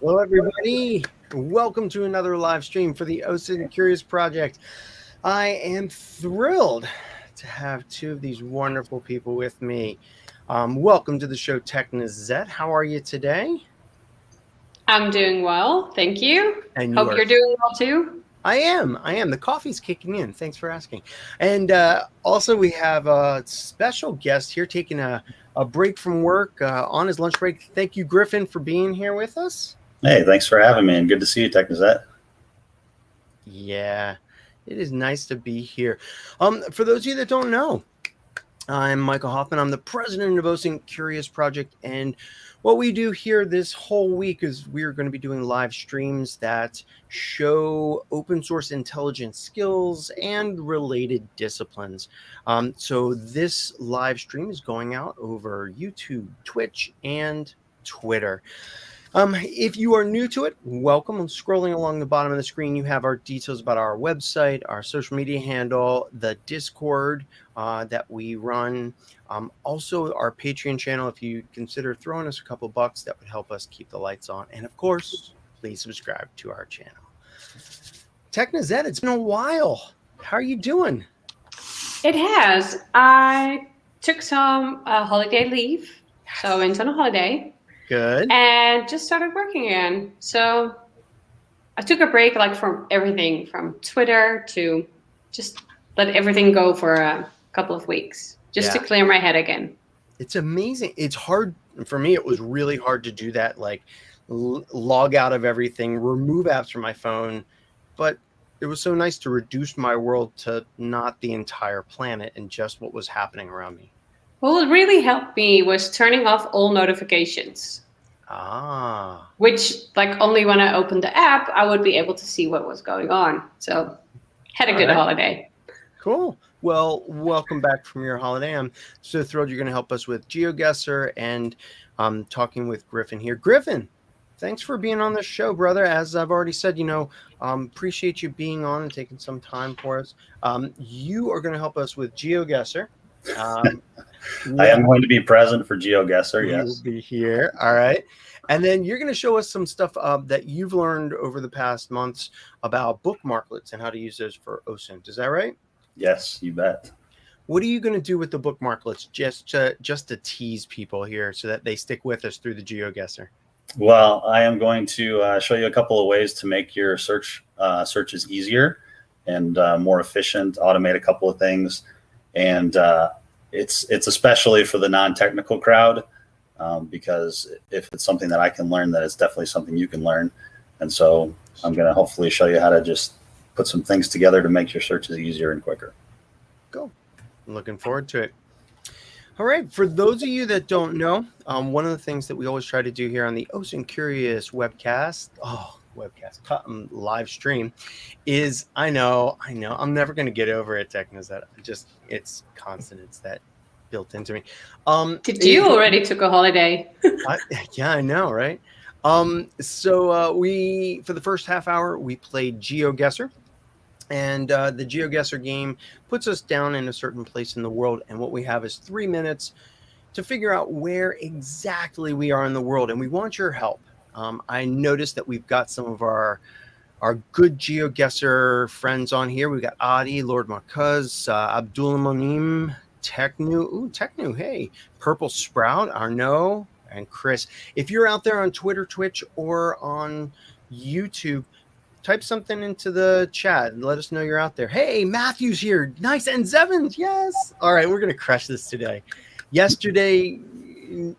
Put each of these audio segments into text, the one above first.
Hello, everybody. Welcome to another live stream for the OSINT Curious Project. I am thrilled to have two of these wonderful people with me. Welcome to the show, TechNazette. How are you today? I'm doing well, thank you. And you Hope are. you're doing well too. I am. The coffee's kicking in. Thanks for asking. And also, we have a special guest here taking a break from work on his lunch break. Thank you, Griffin, for being here with us. Hey, thanks for having me, and good to see you, TechNazette. Yeah, it is nice to be here. For those of you that don't know, I'm Michael Hoffman. I'm the president of OSINT Curious Project, and what we do here this whole week is we're going to be doing live streams that show open source intelligence skills and related disciplines. So this live stream is going out over YouTube, Twitch, and Twitter. If you are new to it, welcome. I'm scrolling along the bottom of the screen. You have our details about our website, our social media handle, the Discord that we run. Also, our Patreon channel. If you consider throwing us a couple bucks, that would help us keep the lights on. And of course, please subscribe to our channel. TechNazette, it's been a while. How are you doing? It has. I took some holiday leave, so I went on a holiday. Good. And just started working again. So I took a break, like from everything, from Twitter to just let everything go for a couple of weeks, just to clear my head again. It's amazing. It's hard for me. It was really hard to do that, like log out of everything, remove apps from my phone. But it was so nice to reduce my world to not the entire planet and just what was happening around me. Well, what really helped me was turning off all notifications. Which, like, only when I opened the app, I would be able to see what was going on. So, had a good holiday. Cool. Well, welcome back from your holiday. I'm so thrilled you're going to help us with Geoguessr and talking with Griffin here. Griffin, thanks for being on the show, brother. As I've already said, appreciate you being on and taking some time for us. You are going to help us with Geoguessr. I am going to be present for Geoguessr, yes. You'll be here. All right. And then you're going to show us some stuff that you've learned over the past months about bookmarklets and how to use those for OSINT. Is that right? Yes, you bet. What are you going to do with the bookmarklets just to tease people here so that they stick with us through the Geoguessr? Well, I am going to show you a couple of ways to make your searches easier and more efficient, automate a couple of things. And it's especially for the non-technical crowd, because if it's something that I can learn, that it's definitely something you can learn. And so I'm going to hopefully show you how to just put some things together to make your searches easier and quicker. Cool. I'm looking forward to it. All right. For those of you that don't know, one of the things that we always try to do here on the OSINT Curious webcast, live stream, is I know, I'm never going to get over it, TechNazette. It's consonants that built into me. Did you already took a holiday? Yeah, I know, right? So we, for the first half hour, we played Geoguessr. And the Geoguessr game puts us down in a certain place in the world. And what we have is 3 minutes to figure out where exactly we are in the world. And we want your help. I noticed that we've got some of our good Geoguessr friends on here. We've got Adi, Lord Marcuz, Abdul Monim, Technu, hey, Purple Sprout, Arnaud, and Chris. If you're out there on Twitter, Twitch, or on YouTube, type something into the chat and let us know you're out there. Hey, Matthew's here. Nice. And Zevins. Yes. All right. We're going to crush this today. Yesterday,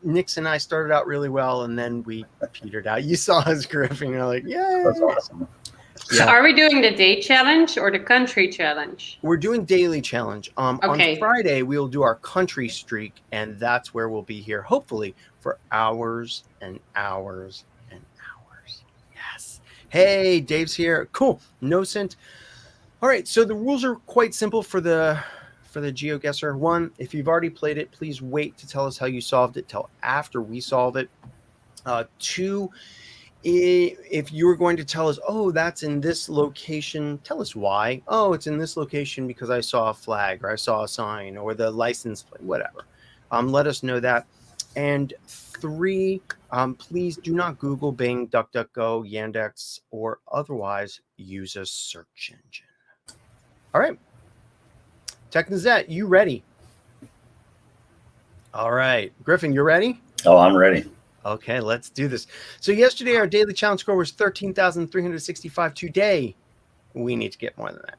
Nix and I started out really well, and then we petered out. You saw us, Griffin. You're like, yeah. That's awesome. So are we doing the day challenge or the country challenge? We're doing daily challenge. On Friday, we'll do our country streak, and that's where we'll be here, hopefully, for hours and hours and hours. Yes. Hey, Dave's here. Cool. NoSint. All right. So the rules are quite simple for the Geoguessr. 1, if you've already played it, please wait to tell us how you solved it till after we solve it. 2, if you're going to tell us, oh, that's in this location, tell us why. Oh, it's in this location because I saw a flag or I saw a sign or the license plate, whatever. Let us know that. And 3, Please do not Google, Bing, DuckDuckGo, Yandex, or otherwise use a search engine. All right. Technazette, you ready? All right. Griffin, you ready? Oh, I'm ready. Okay, let's do this. So yesterday, our daily challenge score was 13,365. Today, we need to get more than that.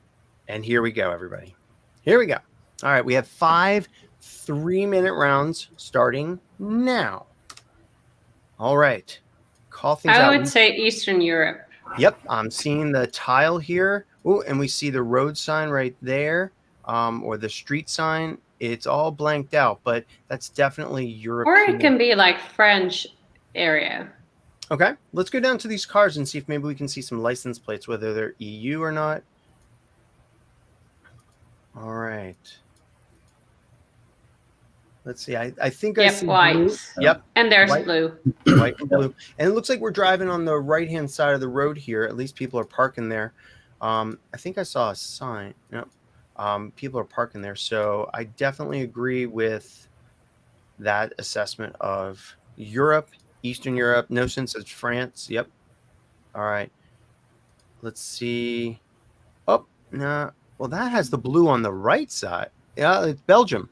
And here we go, everybody. Here we go. All right, we have 5 3-minute rounds starting now. All right. Call things out. I would say Eastern Europe. Yep, I'm seeing the tile here. Oh, and we see the road sign right there, or the street sign. It's all blanked out, but that's definitely European. Or it can be like French area. Okay, let's go down to these cars and see if maybe we can see some license plates, whether they're EU or not. All right. Let's see. I think I see white. blue. Yep. And there's White. blue. White and blue. And it looks like we're driving on the right-hand side of the road here. At least people are parking there. I think I saw a sign. Yep. People are parking there. So I definitely agree with that assessment of Europe, Eastern Europe. No sense it's France. Yep. All right. Let's see. Oh, no. Well, that has the blue on the right side. Yeah, it's Belgium.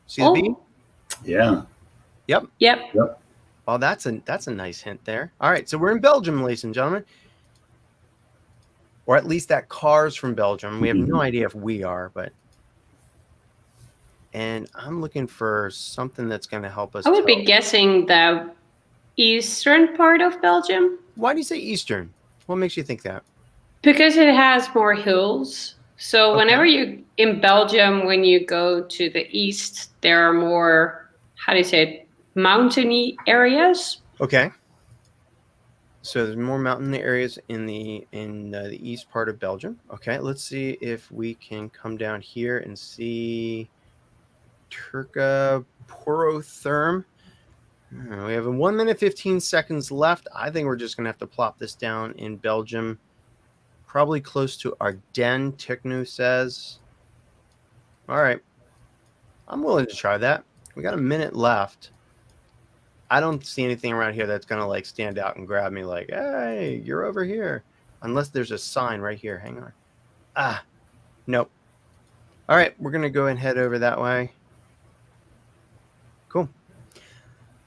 See the B? Yeah. Yep. Oh, that's a nice hint there. All right, so we're in Belgium, ladies and gentlemen. Or at least that car's from Belgium. We have no idea if we are, but... And I'm looking for something that's going to help us. I would be guessing the eastern part of Belgium. Why do you say eastern? What makes you think that? Because it has more hills. So whenever you, in Belgium, when you go to the east, there are more, how do you say it, mountainy areas. Okay. So there's more mountain areas in the east part of Belgium. Okay, let's see if we can come down here and see Turca Porotherm. We have 1 minute 15 seconds left. I think we're just going to have to plop this down in Belgium. Probably close to Ardennes, Tiknu says. All right. I'm willing to try that. We got a minute left. I don't see anything around here that's going to like stand out and grab me like, hey, you're over here. Unless there's a sign right here. Hang on. Ah, nope. All right. We're going to go and head over that way. Cool.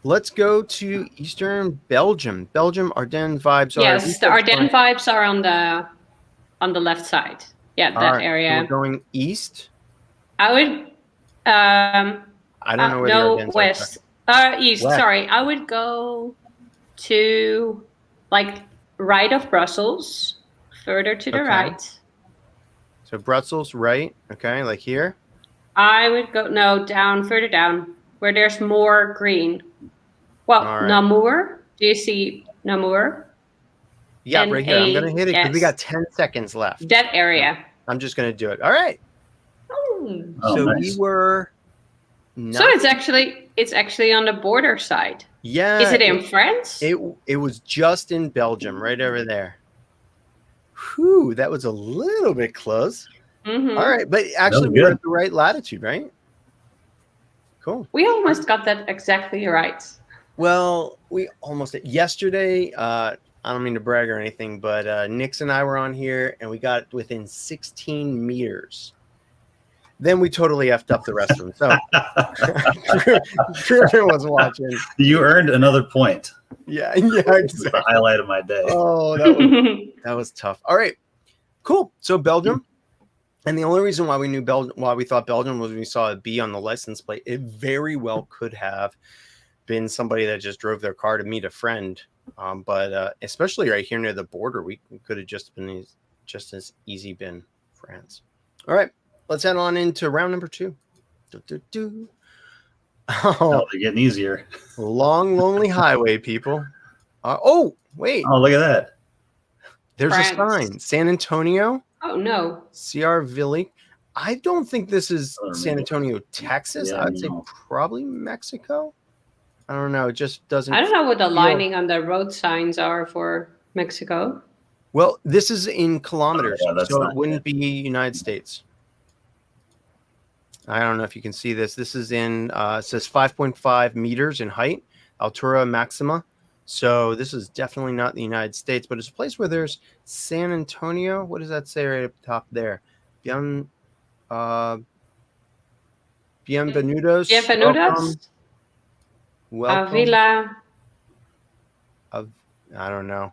Let's go to Eastern Belgium. Belgium, Ardennes vibes are... Yes, the Ardennes vibes are on the left side. Yeah, that area. So we're going east? I would... I don't know where the Ardennes west. East, West. Sorry. I would go to, like, right of Brussels, further to the right. So Brussels, right? Okay, like here? I would go, further down, where there's more green. Well, Namur. Do you see Namur? Yeah, right here. I'm going to hit it because we got 10 seconds left. That area. I'm just going to do it. All right. So nice. we were... So it's actually on the border side. Yeah. Is it in France? It was just in Belgium, right over there. Whew, that was a little bit close. Mm-hmm. All right, but actually we're at the right latitude, right? Cool. We almost got that exactly right. Well, we almost did. Yesterday, I don't mean to brag or anything, but Nix and I were on here and we got within 16 meters. Then we totally effed up the rest of them. So Griffin was watching. You earned another point. Yeah, exactly. This is the highlight of my day. Oh, that was tough. All right, cool. So Belgium, and the only reason why we knew why we thought Belgium was when we saw a B on the license plate. It very well could have been somebody that just drove their car to meet a friend. But especially right here near the border, we could have just as easy been France. All right. Let's head on into round number 2. Oh, they're getting easier. Long, lonely highway, people. Wait. Oh, look at that. There's France. a sign. San Antonio. Oh, no. CR Villi. I don't think this is San Antonio, Texas. Yeah, I'd say probably Mexico. I don't know. It just doesn't. I don't know what the lining on the road signs are for Mexico. Well, this is in kilometers, so it wouldn't be United States. I don't know if you can see this. This is in, it says 5.5 meters in height, Altura Maxima. So this is definitely not the United States, but it's a place where there's San Antonio. What does that say right up top there? Uh, Bienvenidos. Bienvenidos. Welcome. Avila. I don't know.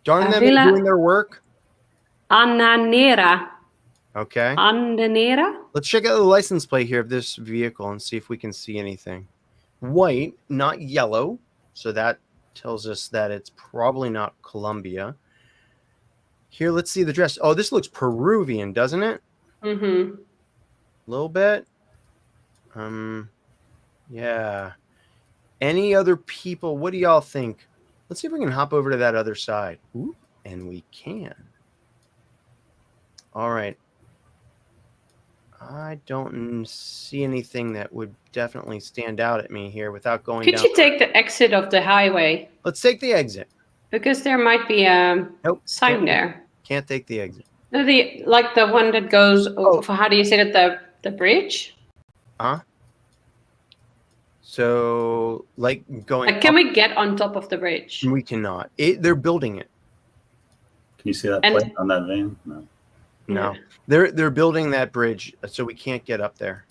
Darn them Avila. doing their work. Ananera. Okay. Andanera. Let's check out the license plate here of this vehicle and see if we can see anything. White, not yellow. So that tells us that it's probably not Colombia. Here, let's see the dress. Oh, this looks Peruvian, doesn't it? Mm-hmm. A little bit. Yeah. Any other people? What do y'all think? Let's see if we can hop over to that other side. Ooh, and we can. All right. I don't see anything that would definitely stand out at me here without going Could down. you take the exit of the highway? Let's take the exit. Because there might be a Nope. sign there. Can't take the exit. No, the one that goes over, how do you say that, the bridge? So, like going. Like, can we get on top of the bridge? We cannot. They're building it. Can you see that plate on that van? No. No. They're building that bridge, so we can't get up there.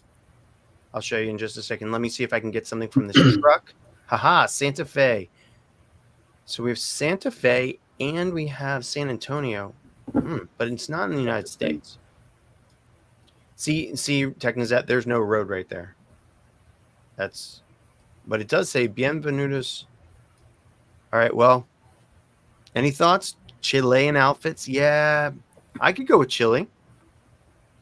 I'll show you in just a second. Let me see if I can get something from this truck. Haha, Santa Fe. So we have Santa Fe and we have San Antonio, but it's not in the United States. See, Technizet, there's no road right there. But it does say Bienvenidos. All right, well, any thoughts? Chilean outfits? Yeah, I could go with Chile.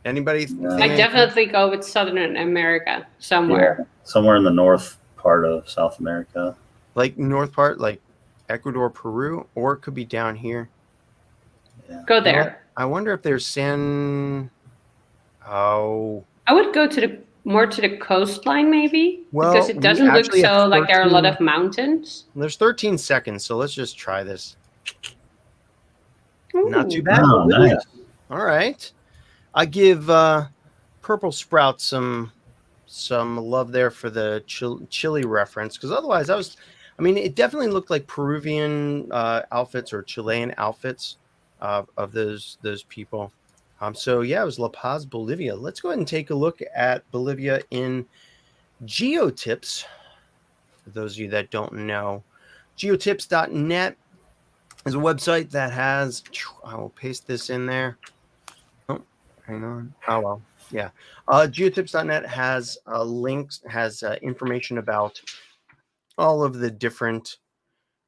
Anybody? I definitely go with Southern America somewhere. Yeah, somewhere in the north part of South America. Like north part, like Ecuador, Peru, or it could be down here. Yeah. Go there. I wonder if there's Oh. I would go more to the coastline, maybe. Well, because it doesn't look so like there are a lot of mountains. There's 13 seconds, so let's just try this. Ooh. Not too bad. Oh, nice. All right. I give Purple Sprout some love there for the Chile reference, because otherwise it definitely looked like Peruvian outfits or Chilean outfits of those people. So yeah, it was La Paz, Bolivia. Let's go ahead and take a look at Bolivia in GeoTips. For those of you that don't know, geotips.net is a website that has, I will paste this in there. Oh, hang on. Oh, well, yeah. Geotips.net has links, has information about all of the different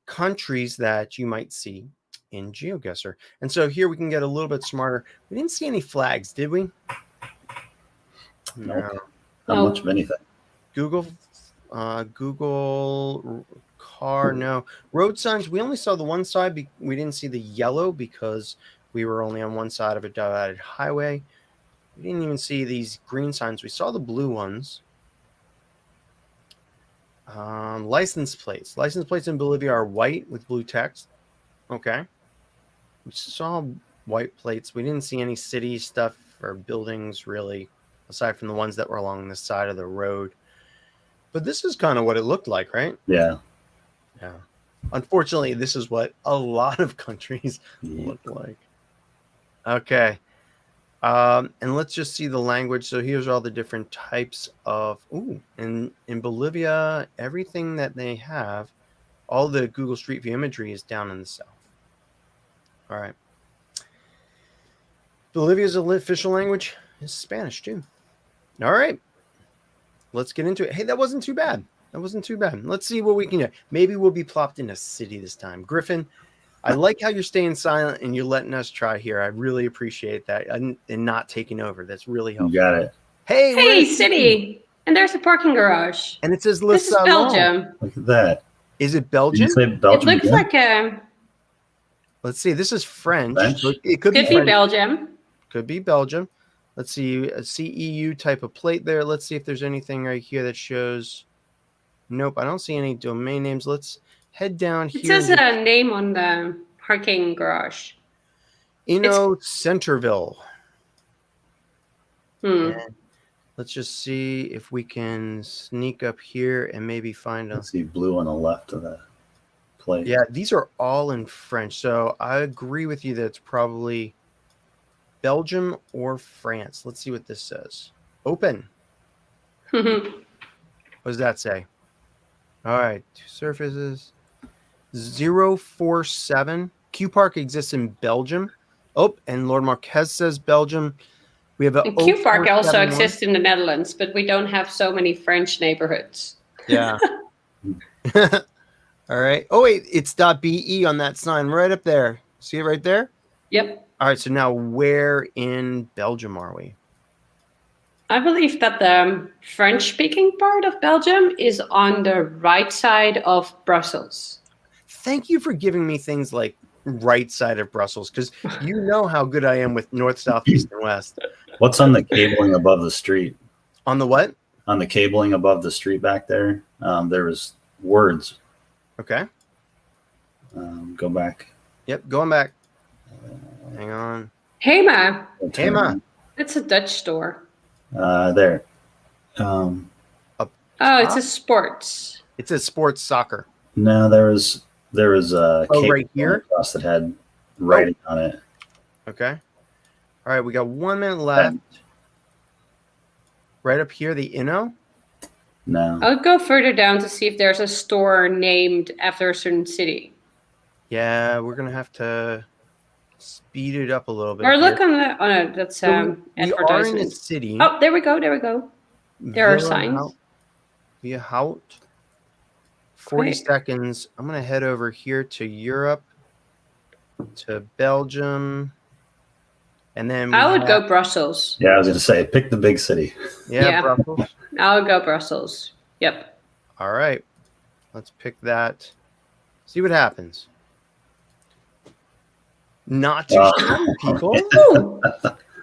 countries that you might see in Geoguessr. And so here we can get a little bit smarter. We didn't see any flags, did we? No. Not much of anything. Google car, no. Road signs, we only saw the one side. We didn't see the yellow because we were only on one side of a divided highway. We didn't even see these green signs. We saw the blue ones. License plates. License plates in Bolivia are white with blue text. Okay. We saw white plates. We didn't see any city stuff or buildings really, aside from the ones that were along the side of the road. But this is kind of what it looked like, right? Yeah. Yeah. Unfortunately, this is what a lot of countries look like. Okay. And let's just see the language. So here's all the different types of, in Bolivia, everything that they have, all the Google Street View imagery is down in the south. All right. Bolivia's official language is Spanish too. All right. Let's get into it. Hey, that wasn't too bad. Let's see what we can do. Maybe we'll be plopped in a city this time. Griffin, I like how you're staying silent and you're letting us try here. I really appreciate that and not taking over. That's really helpful. You got it. Hey, city. And there's a parking garage. And it says This is Belgium. Look at that. Is it Belgium? Did you say Belgium? It looks like a... Let's see. This is French. It could be Belgium. Could be Belgium. Let's see a CEU type of plate there. Let's see if there's anything right here that shows. Nope, I don't see any domain names. Let's head down here. It says a name on the parking garage. Centerville. Let's just see if we can sneak up here and maybe find Let's see blue on the left of that plate. Yeah, these are all in French. So I agree with you that it's probably Belgium or France. Let's see what this says. Open. What does that say? All right, two surfaces. 047. Q Park exists in Belgium. Oh, and Lord Marquez says Belgium. We have a And Q Park also 0471. exists in the Netherlands, but we don't have so many French neighborhoods. Yeah. All right. Oh, wait, it's .be on that sign right up there. See it right there? Yep. All right, so now where in Belgium are we? I believe that the French-speaking part of Belgium is on the right side of Brussels. Thank you for giving me things like right side of Brussels, because you know how good I am with north, south, east, and west. What's on the cabling above the street? On the what? On the cabling above the street back there, there was words. Okay. Go back. Yep, going back. Hang on. Hema. Hema. It's a Dutch store. There. Oh, it's a sports. It's a sports soccer. No, there was a cable right here across that had writing on it. Okay. All right, we got 1 minute left. Right up here, the Inno. No. I'll go further down to see if there's a store named after a certain city. Yeah, we're gonna have to speed it up a little bit. Or here. look on the. Oh no, that's So we are in the advertisements. city. Oh, there we go. There we go. There are signs. Via Hout. 40 Great. seconds. I'm gonna head over here to Europe, to Belgium, and then I would go Brussels. Yeah, I was going to say, pick the big city. Yeah, Brussels. I would go Brussels. Yep. All right, let's pick that. See what happens. Not too shabby, people.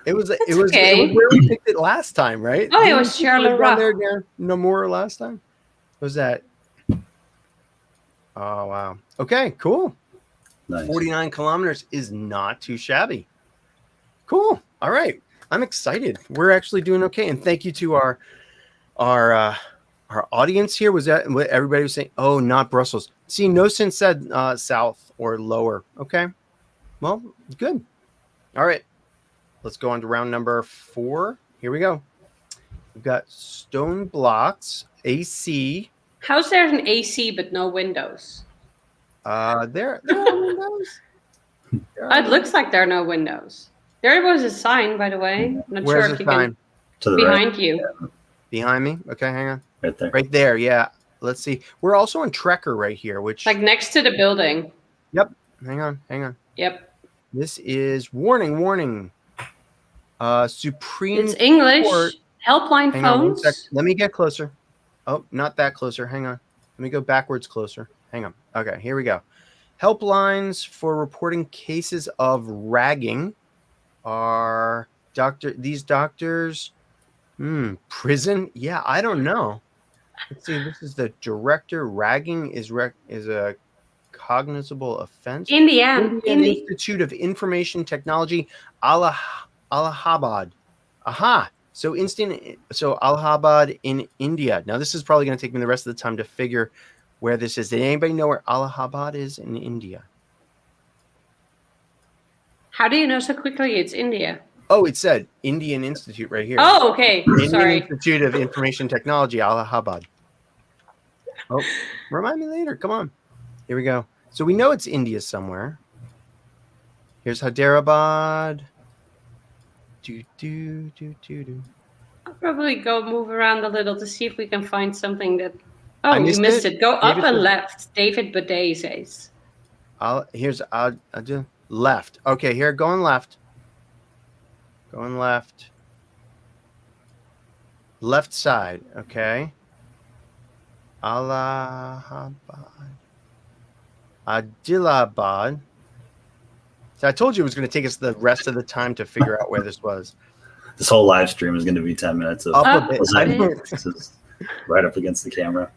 It was where we picked it last time, right? Oh, it was Charleroi. There, no more last time. What was that? Oh wow. Okay, cool. Nice. 49 kilometers is not too shabby. Cool. All right. I'm excited. We're actually doing okay. And thank you to our audience here. Was that what everybody was saying? Oh, not Brussels. See, no sense said south or lower. Okay. Well, good. All right. Let's go on to round number 4. Here we go. We've got stone blocks, AC. How's there an AC but no windows? There are windows. It looks like there are no windows. There was a sign, by the way. I'm not Where's sure if the you sign? can. To the Behind right. you. Yeah. Behind me? Okay, hang on. Right there. Right there, yeah. Let's see. We're also on Trekker right here, which... Like next to the building. Yep. Hang on. Yep. This is... Warning. Supreme It's English. Court. Helpline Hang on 1 phones. sec. Let me get closer. Oh, not that closer. Hang on. Let me go backwards closer. Hang on. Okay, here we go. Helplines for reporting cases of ragging are these doctors. Prison? Yeah, I don't know. Let's see. This is the director. Ragging is a cognizable offense. Indian Institute of Information Technology, Allahabad. Aha. So Allahabad in India. Now this is probably going to take me the rest of the time to figure where this is. Did anybody know where Allahabad is in India? How do you know so quickly it's India? Oh, it said Indian Institute right here. Oh, okay. Indian Sorry. Institute of Information Technology, Allahabad. Oh, remind me later. Come on. Here we go. So we know it's India somewhere. Here's Hyderabad. I'll probably go move around a little to see if we can find something that... Oh, I you missed missed it. it. Go up David and says- left. David Bidet says. I'll do left. Okay, here, going left. Going left. Left side, okay. Allahabad. Adilabad. So I told you it was going to take us the rest of the time to figure out where this was. This whole live stream is going to be 10 minutes of Up a bit. This is right up against the camera.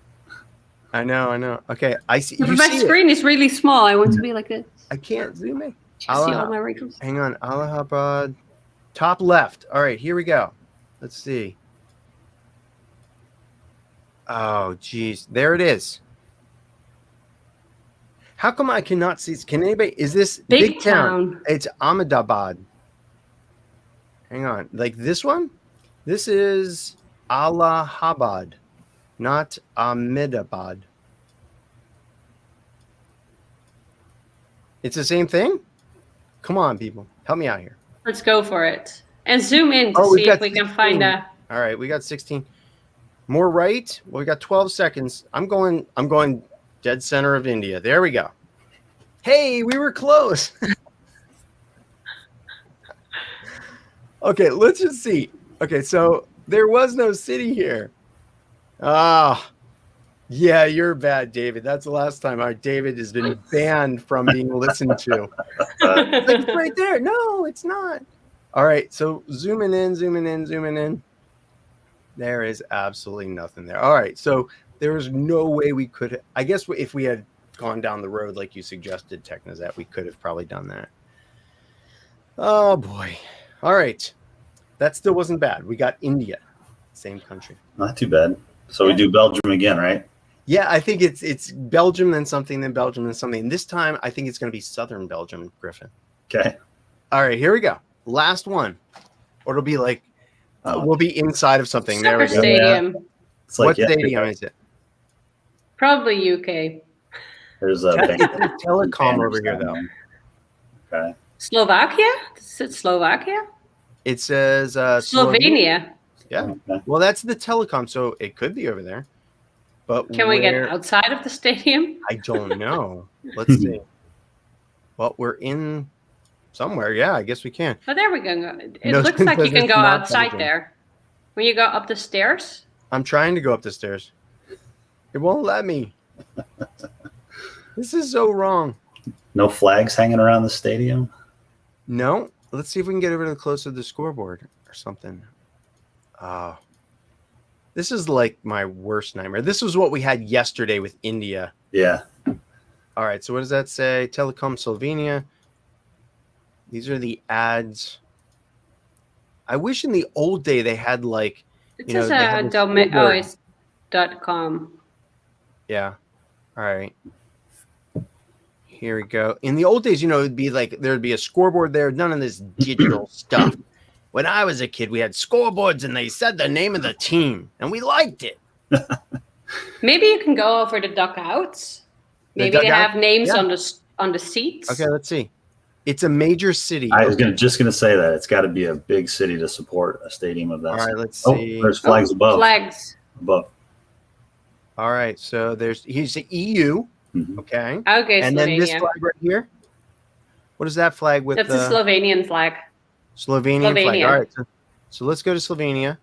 I know. Okay, I see. But You my see screen is really small. I want to be like this. I can't zoom in. See all my wrinkles. Hang on, Allahabad. Top left. All right, here we go. Let's see. Oh, geez. There it is. How come I cannot see? Can anybody? Is this Big town? It's Ahmedabad. Hang on, like this one. This is Allahabad, not Ahmedabad. It's the same thing. Come on, people, help me out here. Let's go for it and zoom in to see if we can find a. All right, we got 16. More right. Well, we got 12 seconds. I'm going dead center of India. There we go. Hey, we were close. Okay, let's just see. Okay, so there was no city here. Ah, yeah, you're bad, David. That's the last time our David has been banned from being listened to. It's right there. No, it's not. All right, so zooming in. There is absolutely nothing there. All right, so there was no way we could. I guess if we had gone down the road like you suggested, Technozet, we could have probably done that. Oh boy. All right, that still wasn't bad. We got India, same country. Not too bad. So we do Belgium again, right? Yeah, I think it's Belgium, then something, then Belgium, then something. And this time, I think it's going to be southern Belgium, Griffin. Okay. All right, here we go. Last one. Or it'll be like, we'll be inside of something. Soccer there we go. stadium. Yeah. It's like, what stadium is it? Probably UK. There's a telecom over here, though. Okay. Slovakia? Is it Slovakia? It says Slovenia. Yeah. Okay. Well, that's the telecom, so it could be over there. But Can we get outside of the stadium? I don't know. Let's see. Well, we're in somewhere. Yeah, I guess we can. Oh, there we go. It looks like you can go outside there. When you go up the stairs? I'm trying to go up the stairs. It won't let me. This is so wrong. No flags hanging around the stadium? No. Let's see if we can get over to the close of the scoreboard or something. This is like my worst nightmare. This was what we had yesterday with India. Yeah. All right. So what does that say? Telecom Slovenia. These are the ads. I wish in the old day they had like. It says a domain. Oh, it's .com. Yeah. All right. Here we go. In the old days, it'd be like there'd be a scoreboard there. None of this digital stuff. When I was a kid, we had scoreboards and they said the name of the team and we liked it. Maybe you can go over the dugouts. Maybe they have names on the seats. Okay, let's see. It's a major city. I was just gonna say that it's got to be a big city to support a stadium of that. All right, let's see. Oh, there's flags above. Flags above. All right, so here's the EU. Mm-hmm. Okay. Okay. And Slovenia. then this flag right here. What is that flag with? That's a Slovenian flag. Slovenian flag. All right. So let's go to Slovenia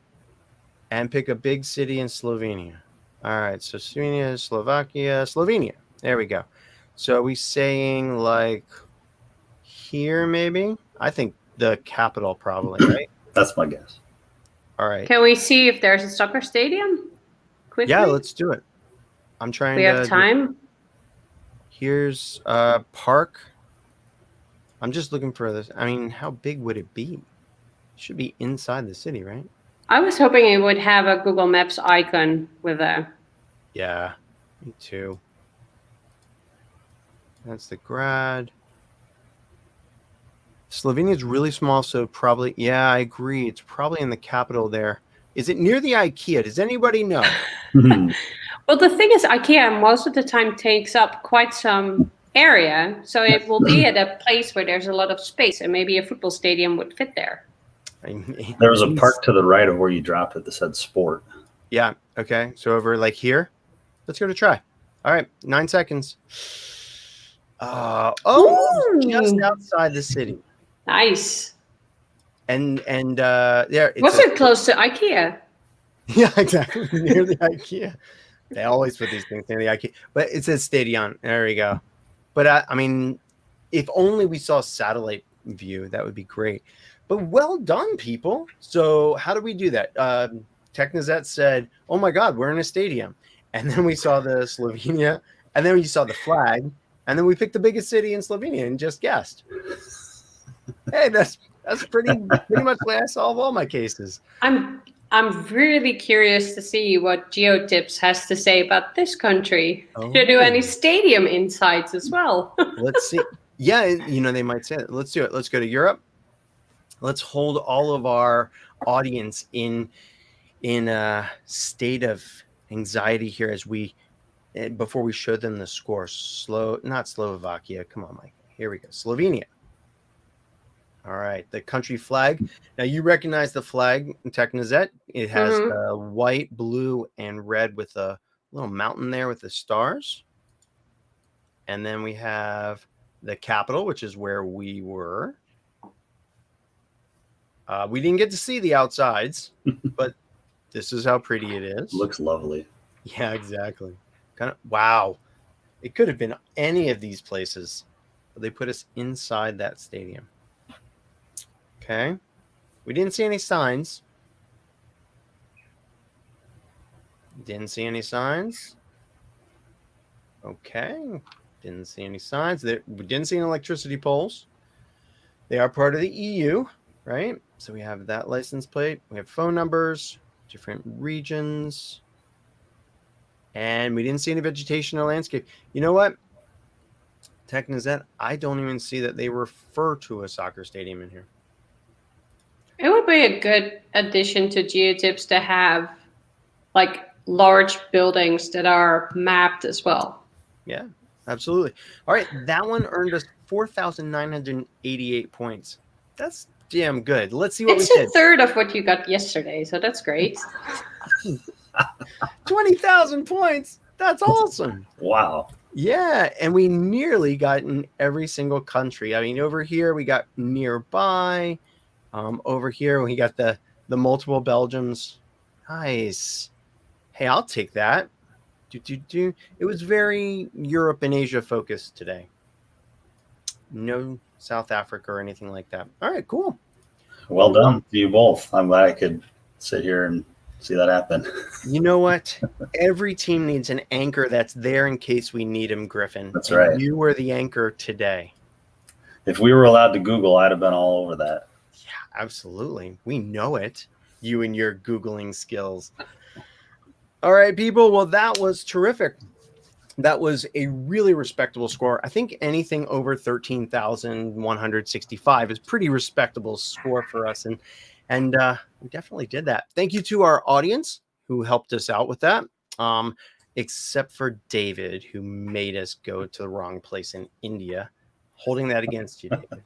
and pick a big city in Slovenia. All right. So Slovenia, Slovakia, Slovenia. There we go. So are we saying like here maybe? I think the capital probably, right? That's my guess. All right. Can we see if there's a soccer stadium? Quickly? Yeah, let's do it. I'm trying we have time. Here's park. I'm just looking for this. I mean, how big would it be? It should be inside the city, right? I was hoping it would have a Google Maps icon with a. Yeah, me too. That's the grad. Slovenia is really small, so probably, yeah, I agree. It's probably in the capital there. Is it near the IKEA? Does anybody know? Well, the thing is, IKEA most of the time takes up quite some area, so it will be at a place where there's a lot of space, and maybe a football stadium would fit there. There was a park to the right of where you dropped it that said sport. Yeah. Okay. So over like here, let's go to try. All right. 9 seconds. Just outside the city. Nice. And there. Was it close to IKEA? Yeah, exactly. Near the IKEA. They always put these things near the IKEA, but it says stadion. There we go. But I mean, if only we saw satellite view, that would be great. But well done, people. So how do we do that? Technozet said, "Oh my God, we're in a stadium," and then we saw the Slovenia, and then we saw the flag, and then we picked the biggest city in Slovenia and just guessed. Hey, that's pretty much the way I solve all my cases. I'm I'm really curious to see what GeoTips has to say about this country. Oh. Did they do any stadium insights as well? Let's see. Yeah, they might say it. Let's do it. Let's go to Europe. Let's hold all of our audience in a state of anxiety here as before we show them the score. Not Slovakia. Come on, Mike. Here we go. Slovenia. All right, the country flag. Now you recognize the flag, Technizet. It has the white, blue, and red with a little mountain there with the stars. And then we have the capital, which is where we were. We didn't get to see the outsides, but this is how pretty it is. Looks lovely. Yeah, exactly. Wow. It could have been any of these places, but they put us inside that stadium. Okay. We didn't see any signs. Didn't see any signs. Okay. Didn't see any signs. We didn't see any electricity poles. They are part of the EU, right? So we have that license plate. We have phone numbers, different regions. And we didn't see any vegetation or landscape. You know what? Technizet, I don't even see that they refer to a soccer stadium in here. It would be a good addition to GeoTips to have like large buildings that are mapped as well. Yeah, absolutely. All right, that one earned us 4,988 points. That's damn good. Let's see what we did. It's a third of what you got yesterday, so that's great. 20,000 points. That's awesome. Wow. Yeah, and we nearly got in every single country. I mean, over here we got nearby. Over here we got the multiple Belgiums. Nice. Hey, I'll take that. It was very Europe and Asia focused today. No South Africa or anything like that. All right, cool. Well done to you both. I'm glad I could sit here and see that happen. You know what? Every team needs an anchor that's there in case we need him, Griffin. That's right. You were the anchor today. If we were allowed to Google, I'd have been all over that. Yeah, absolutely. We know it. You and your Googling skills. All right, people. Well, that was terrific. That was a really respectable score. I think anything over 13,165 is pretty respectable score for us. And we definitely did that. Thank you to our audience who helped us out with that, except for David, who made us go to the wrong place in India. Holding that against you, David.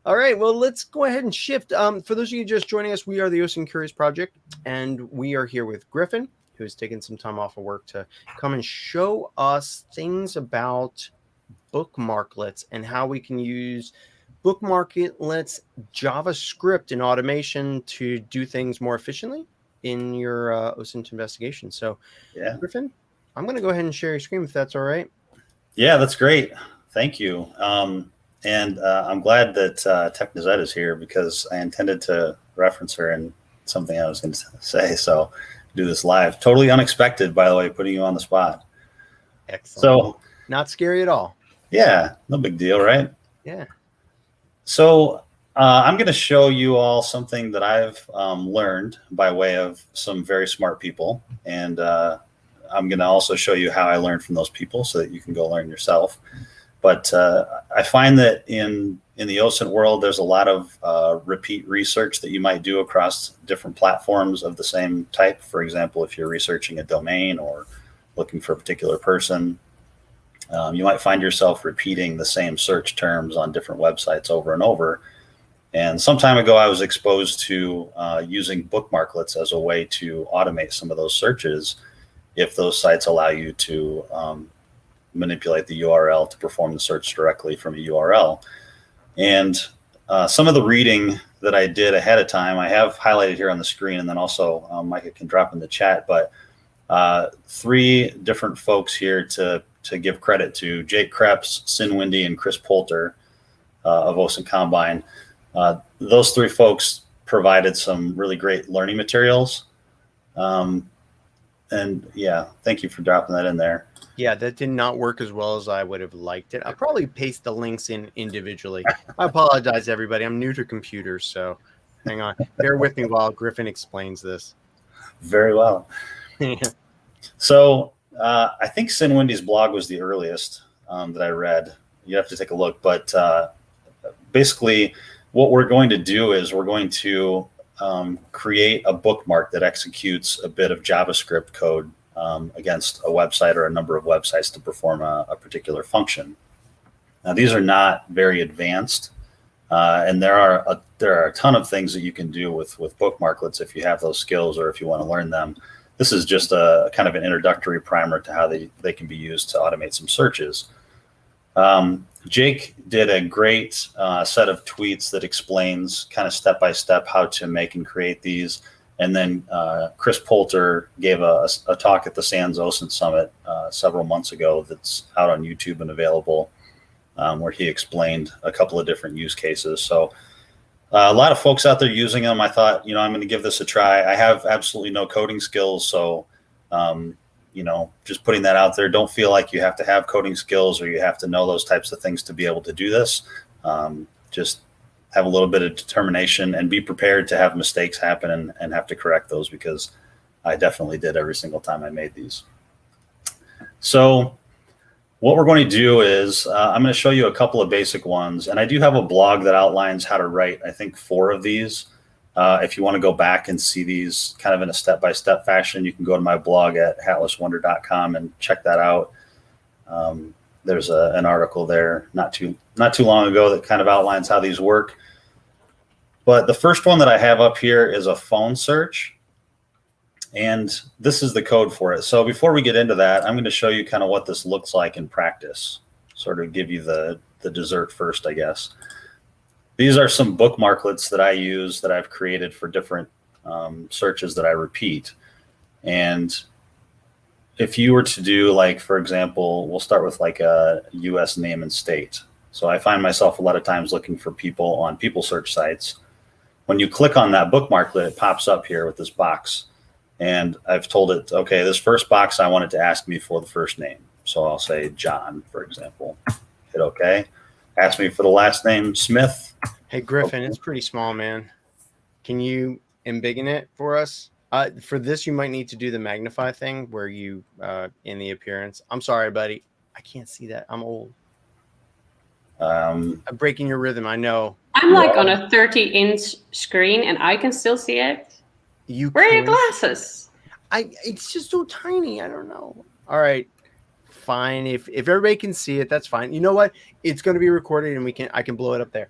All right, well, let's go ahead and shift. For those of you just joining us, we are the OSINT Curious Project, and we are here with Griffin, who has taken some time off of work to come and show us things about Bookmarklets and how we can use Bookmarklets, JavaScript, and automation to do things more efficiently in your OSINT investigation. So, yeah, Griffin, I'm going to go ahead and share your screen if that's all right. Yeah, that's great. Thank you. And I'm glad that Technizet is here because I intended to reference her in something I was going to say. So do this live. Totally unexpected, by the way, putting you on the spot. Excellent. So not scary at all. Yeah, no big deal, right? Yeah. So I'm going to show you all something that I've learned by way of some very smart people. And I'm going to also show you how I learned from those people so that you can go learn yourself. But I find that in the OSINT world, there's a lot of repeat research that you might do across different platforms of the same type. For example, if you're researching a domain or looking for a particular person, you might find yourself repeating the same search terms on different websites over and over. And some time ago, I was exposed to using Bookmarklets as a way to automate some of those searches if those sites allow you to manipulate the URL to perform the search directly from a URL. And some of the reading that I did ahead of time, I have highlighted here on the screen, and then also Micah can drop in the chat, but 3 different folks here to give credit to: Jake Krebs, Sin Windy, and Chris Poulter of OSINT Combine. Those 3 folks provided some really great learning materials. And yeah, thank you for dropping that in there. Yeah, that did not work as well as I would have liked it. I'll probably paste the links in individually. I apologize, everybody. I'm new to computers, so Hang on. Bear with me while Griffin explains this. Very well. So I think Sin Wendy's blog was the earliest that I read. You have to take a look. But basically, what we're going to do is we're going to create a bookmark that executes a bit of JavaScript code against a website or a number of websites to perform a particular function. Now, these are not very advanced, and there are a ton of things that you can do with bookmarklets if you have those skills or if you want to learn them. This is just a kind of an introductory primer to how they can be used to automate some searches. Jake did a great set of tweets that explains kind of step-by-step how to make and create these. And then Chris Poulter gave a talk at the Sans OSINT Summit several months ago that's out on YouTube and available, where he explained a couple of different use cases. So a lot of folks out there using them. I thought, I'm going to give this a try. I have absolutely no coding skills, so just putting that out there. Don't feel like you have to have coding skills or you have to know those types of things to be able to do this. Just have a little bit of determination and be prepared to have mistakes happen and have to correct those, because I definitely did every single time I made these. So what we're going to do is I'm going to show you a couple of basic ones. And I do have a blog that outlines how to write, I think, 4 of these. If you want to go back and see these kind of in a step-by-step fashion, you can go to my blog at hatlesswonder.com and check that out. There's an article there not too long ago that kind of outlines how these work. But the first one that I have up here is a phone search. And this is the code for it. So before we get into that, I'm going to show you kind of what this looks like in practice, sort of give you the dessert first, I guess. These are some bookmarklets that I use that I've created for different searches that I repeat. And if you were to do, like, for example, we'll start with like a US name and state. So I find myself a lot of times looking for people on people search sites. When you click on that bookmarklet, it pops up here with this box. And I've told it, okay, this first box, I want it to ask me for the first name. So I'll say John, for example. Hit OK. Ask me for the last name, Smith. Hey, Griffin, it's pretty small, man. Can you embiggen it for us? For this, you might need to do the magnify thing where you, in the appearance. I'm sorry, buddy. I can't see that. I'm old. I'm breaking your rhythm, I know. I'm like on a 30-inch screen, and I can still see it. Where are your glasses? It's just so tiny. I don't know. All right, fine. If everybody can see it, that's fine. You know what? It's going to be recorded, and I can blow it up there.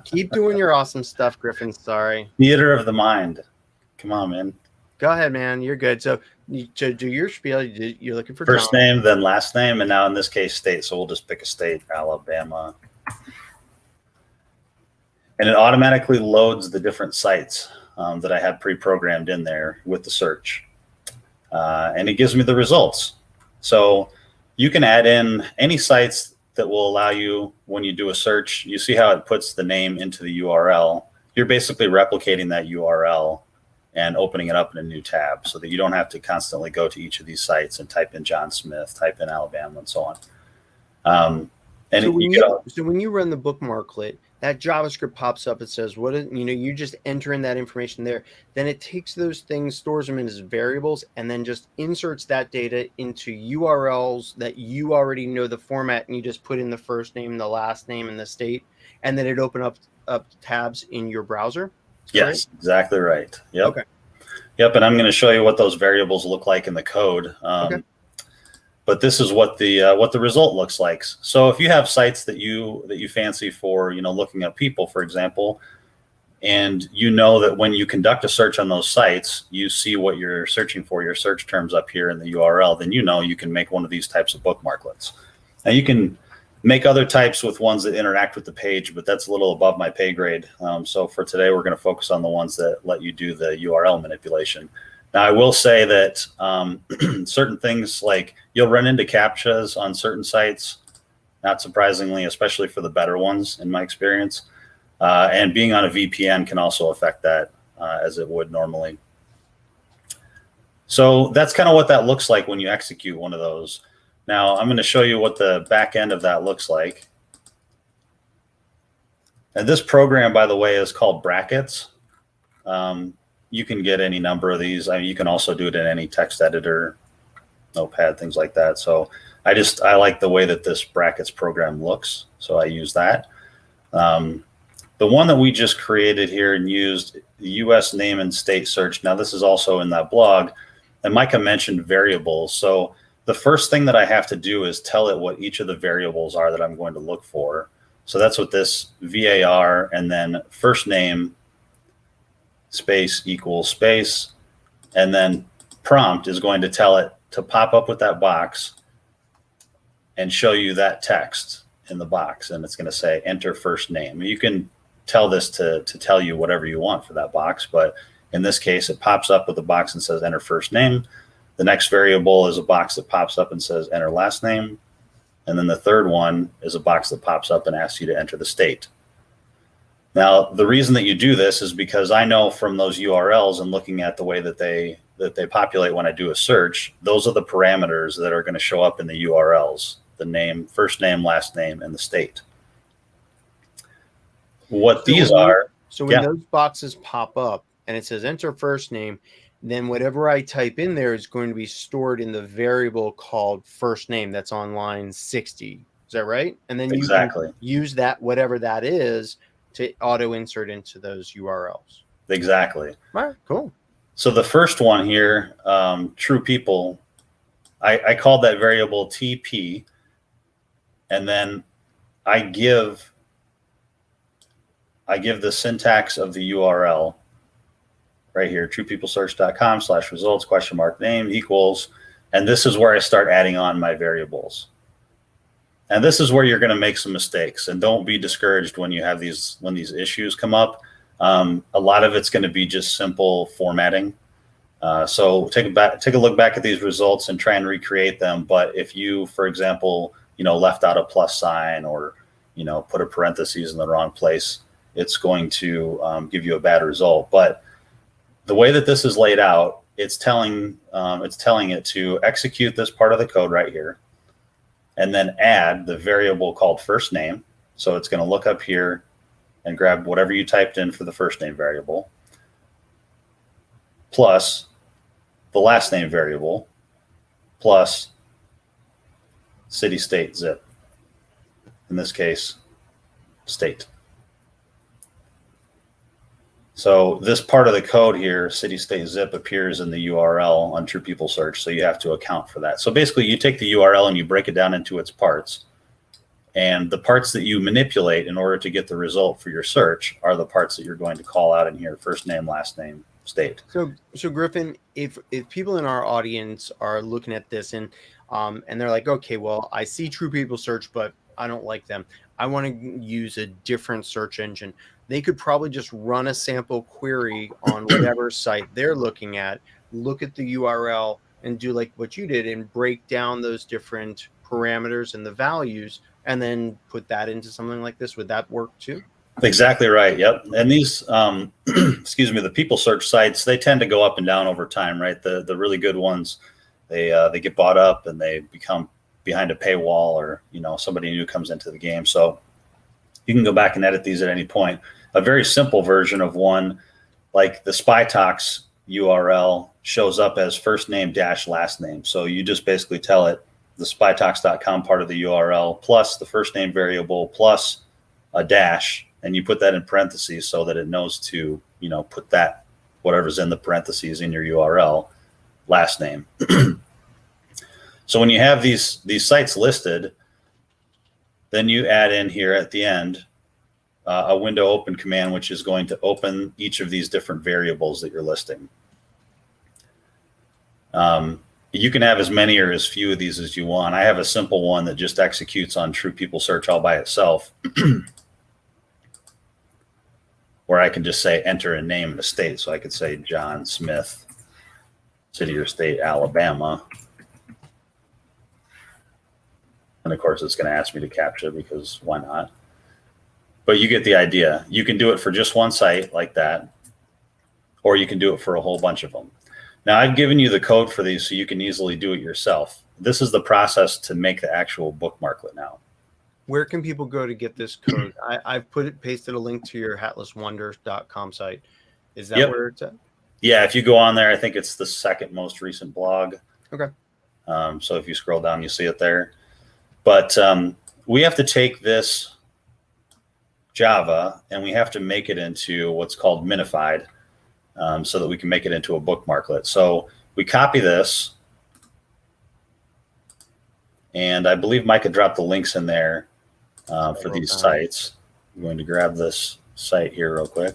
Keep doing your awesome stuff, Griffin. Sorry. Theater of the mind. Come on, man. Go ahead, man. You're good. So to do your spiel, you're looking for first John. name, then last name, and now in this case, state. So we'll just pick a state, Alabama. And it automatically loads the different sites that I had pre-programmed in there with the search. And it gives me the results. So you can add in any sites that will allow you, when you do a search, you see how it puts the name into the URL. You're basically replicating that URL and opening it up in a new tab so that you don't have to constantly go to each of these sites and type in John Smith, type in Alabama, and so on. So when you run the bookmarklet, that JavaScript pops up. It says, you just enter in that information there. Then it takes those things, stores them in as variables, and then just inserts that data into URLs that you already know the format, and you just put in the first name, the last name, and the state, and then it opens up tabs in your browser. Yes, right? Exactly right. Yep. Okay. Yep, and I'm going to show you what those variables look like in the code. Okay. But this is what the result looks like. So if you have sites that you fancy for, looking up people, for example, and you know that when you conduct a search on those sites, you see what you're searching for, your search terms up here in the URL, then you can make one of these types of bookmarklets. Now you can make other types with ones that interact with the page, but that's a little above my pay grade. So for today, we're going to focus on the ones that let you do the URL manipulation. Now, I will say that certain things, like you'll run into CAPTCHAs on certain sites, not surprisingly, especially for the better ones, in my experience. And being on a VPN can also affect that as it would normally. So that's kind of what that looks like when you execute one of those. Now, I'm going to show you what the back end of that looks like. And this program, by the way, is called Brackets. You can get any number of these. I mean, you can also do it in any text editor, Notepad, things like that. So I like the way that this brackets program looks, so I use that. The one that we just created here and used, the U.S. name and state search. Now this is also in that blog, and Micah mentioned variables. So the first thing that I have to do is tell it what each of the variables are that I'm going to look for. So that's what this VAR and then first name space equals space, and then prompt is going to tell it to pop up with that box and show you that text in the box, and it's going to say enter first name. You can tell this to tell you whatever you want for that box, but in this case it pops up with a box and says enter first name. The next variable is a box that pops up and says enter last name, and then the third one is a box that pops up and asks you to enter the state. Now the reason that you do this is because I know from those URLs and looking at the way that they populate when I do a search, those are the parameters that are going to show up in the URLs: the name, first name, last name, and the state. What these are. So when those boxes pop up and it says enter first name, then whatever I type in there is going to be stored in the variable called first name that's on line 60. Is that right? And then you can use that, whatever that is, to auto insert into those URLs. Exactly. All right, cool. So the first one here, true people, I called that variable TP, and then I give the syntax of the URL right here, truepeoplesearch.com/results ? Name =, and this is where I start adding on my variables. And this is where you're going to make some mistakes, and don't be discouraged when you have these issues come up. A lot of it's going to be just simple formatting. So take a look back at these results and try and recreate them. But if you, for example, left out a plus sign or put a parentheses in the wrong place, it's going to give you a bad result. But the way that this is laid out, it's telling it to execute this part of the code right here, and then add the variable called first name. So it's going to look up here and grab whatever you typed in for the first name variable, plus the last name variable, plus city, state, zip. In this case, state. So this part of the code here, city, state, zip, appears in the URL on True People Search, so you have to account for that. So basically you take the URL and you break it down into its parts, and the parts that you manipulate in order to get the result for your search are the parts that you're going to call out in here: first name, last name, state. So Griffin, if people in our audience are looking at this and they're like, okay, well, I see True People Search, but I don't like them, I want to use a different search engine, they could probably just run a sample query on whatever site they're looking at, look at the URL, and do like what you did and break down those different parameters and the values, and then put that into something like this. Would that work too? Exactly right. Yep. And these, excuse me, the people search sites, they tend to go up and down over time, right? The really good ones, they get bought up and they become behind a paywall, or somebody new comes into the game. So you can go back and edit these at any point. A very simple version of one, like the SpyTalks URL, shows up as first name dash last name. So you just basically tell it the spytalks.com part of the URL plus the first name variable plus a dash, and you put that in parentheses so that it knows to put that whatever's in the parentheses in your URL last name. So when you have these sites listed, then you add in here at the end a window open command, which is going to open each of these different variables that you're listing. You can have as many or as few of these as you want. I have a simple one that just executes on True People Search all by itself, where I can just say enter a name and a state. So I could say John Smith, city or state, Alabama. And of course, it's going to ask me to captcha because why not? But you get the idea. You can do it for just one site like that, or you can do it for a whole bunch of them. Now, I've given you the code for these so you can easily do it yourself. This is the process to make the actual bookmarklet now. Where can people go to get this code? I've pasted a link to your hatlesswonders.com site. Is that where it's at? Yeah, if you go on there, I think it's the second most recent blog. Okay. So if you scroll down, you see it there. But we have to take this Java and we have to make it into what's called minified, so that we can make it into a bookmarklet. So we copy this, and I believe Micah dropped the links in there for these sites. I'm going to grab this site here real quick.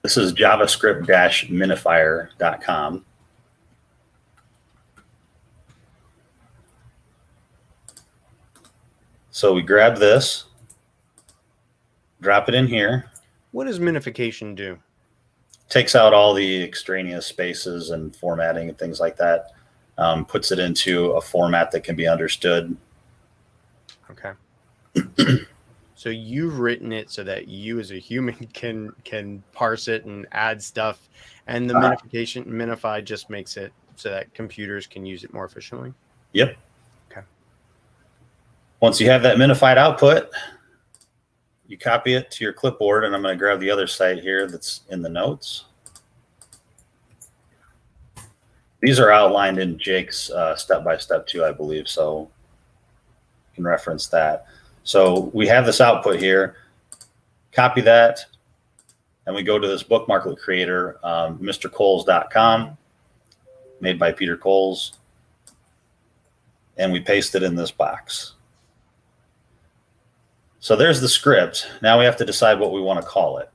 This is javascript-minifier.com. So we grab this, drop it in here. What does minification do? Takes out all the extraneous spaces and formatting and things like that. Puts it into a format that can be understood. Okay. So you've written it so that you as a human can parse it and add stuff, and the minify just makes it so that computers can use it more efficiently. Yep. Okay. Once you have that minified output, you copy it to your clipboard, and I'm going to grab the other site here that's in the notes. These are outlined in Jake's step-by-step too, I believe, so you can reference that. So we have this output here, copy that, and we go to this bookmarklet creator, mrcoles.com, made by Peter Coles, and we paste it in this box. So there's the script. Now we have to decide what we want to call it.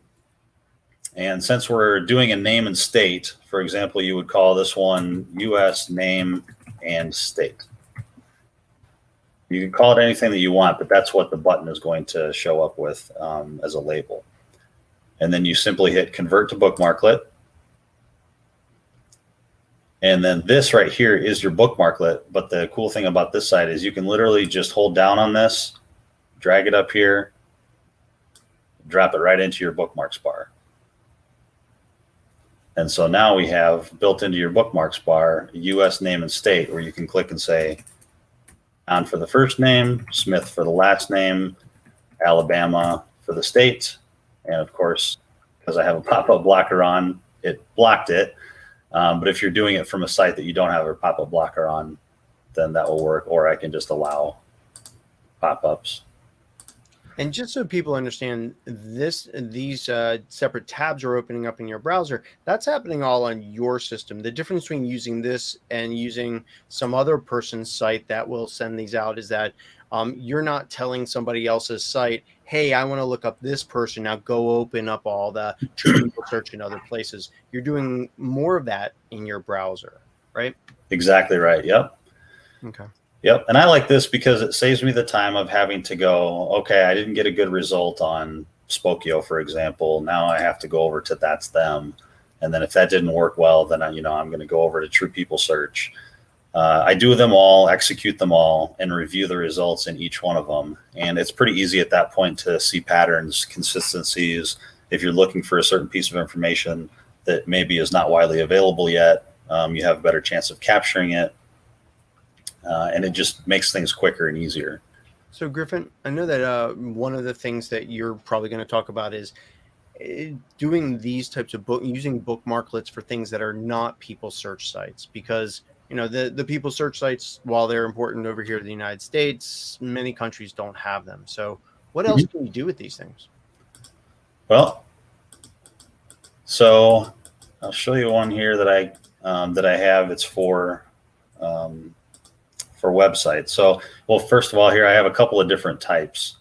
And since we're doing a name and state, for example, you would call this one US name and state. You can call it anything that you want, but that's what the button is going to show up with as a label. And then you simply hit convert to bookmarklet. And then this right here is your bookmarklet. But the cool thing about this side is you can literally just hold down on this, drag it up here, drop it right into your bookmarks bar. And so now we have built into your bookmarks bar US name and state, where you can click and say John for the first name, Smith for the last name, Alabama for the state. And of course, because I have a pop-up blocker on, it blocked it. But if you're doing it from a site that you don't have a pop-up blocker on, then that will work. Or I can just allow pop-ups. And just so people understand, these separate tabs are opening up in your browser. That's happening all on your system. The difference between using this and using some other person's site that will send these out is that you're not telling somebody else's site, hey, I want to look up this person. Now go open up all the people search in other places. You're doing more of that in your browser, right? Exactly right. Yep. Okay. Yep. And I like this because it saves me the time of having to go, okay, I didn't get a good result on Spokio, for example. Now I have to go over to That's Them. And then if that didn't work well, then I'm going to go over to True People Search. I do them all, execute them all, and review the results in each one of them. And it's pretty easy at that point to see patterns, consistencies. If you're looking for a certain piece of information that maybe is not widely available yet, you have a better chance of capturing it. And it just makes things quicker and easier. So Griffin, I know that one of the things that you're probably going to talk about is doing these types of using bookmarklets for things that are not people search sites, because the people search sites, while they're important over here in the United States, many countries don't have them. So what else can you do with these things? Well, so I'll show you one here that I have. It's for websites. So, well, first of all, here I have a couple of different types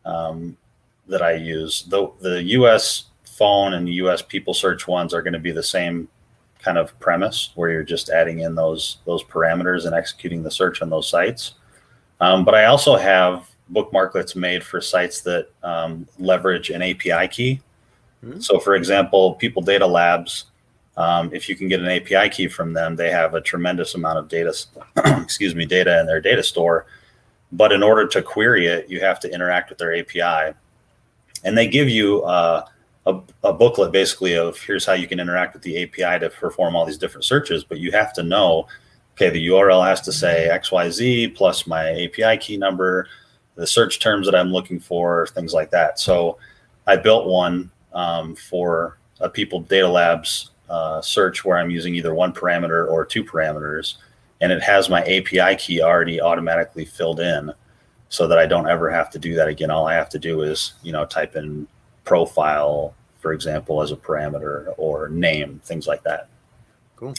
that I use. The US phone and the US people search ones are going to be the same kind of premise, where you're just adding in those parameters and executing the search on those sites. But I also have bookmarklets made for sites that leverage an API key. Mm-hmm. So for example, People Data Labs, if you can get an API key from them, they have a tremendous amount of data, data in their data store. But in order to query it, you have to interact with their API. And they give you a booklet basically of here's how you can interact with the API to perform all these different searches. But you have to know, okay, the URL has to say XYZ plus my API key number. the search terms that I'm looking for, things like that. So I built one for a People Data Labs search where I'm using either one parameter or two parameters, and it has my API key already automatically filled in so that I don't ever have to do that again. All I have to do is, type in profile, for example, as a parameter, or name, things like that. Cool.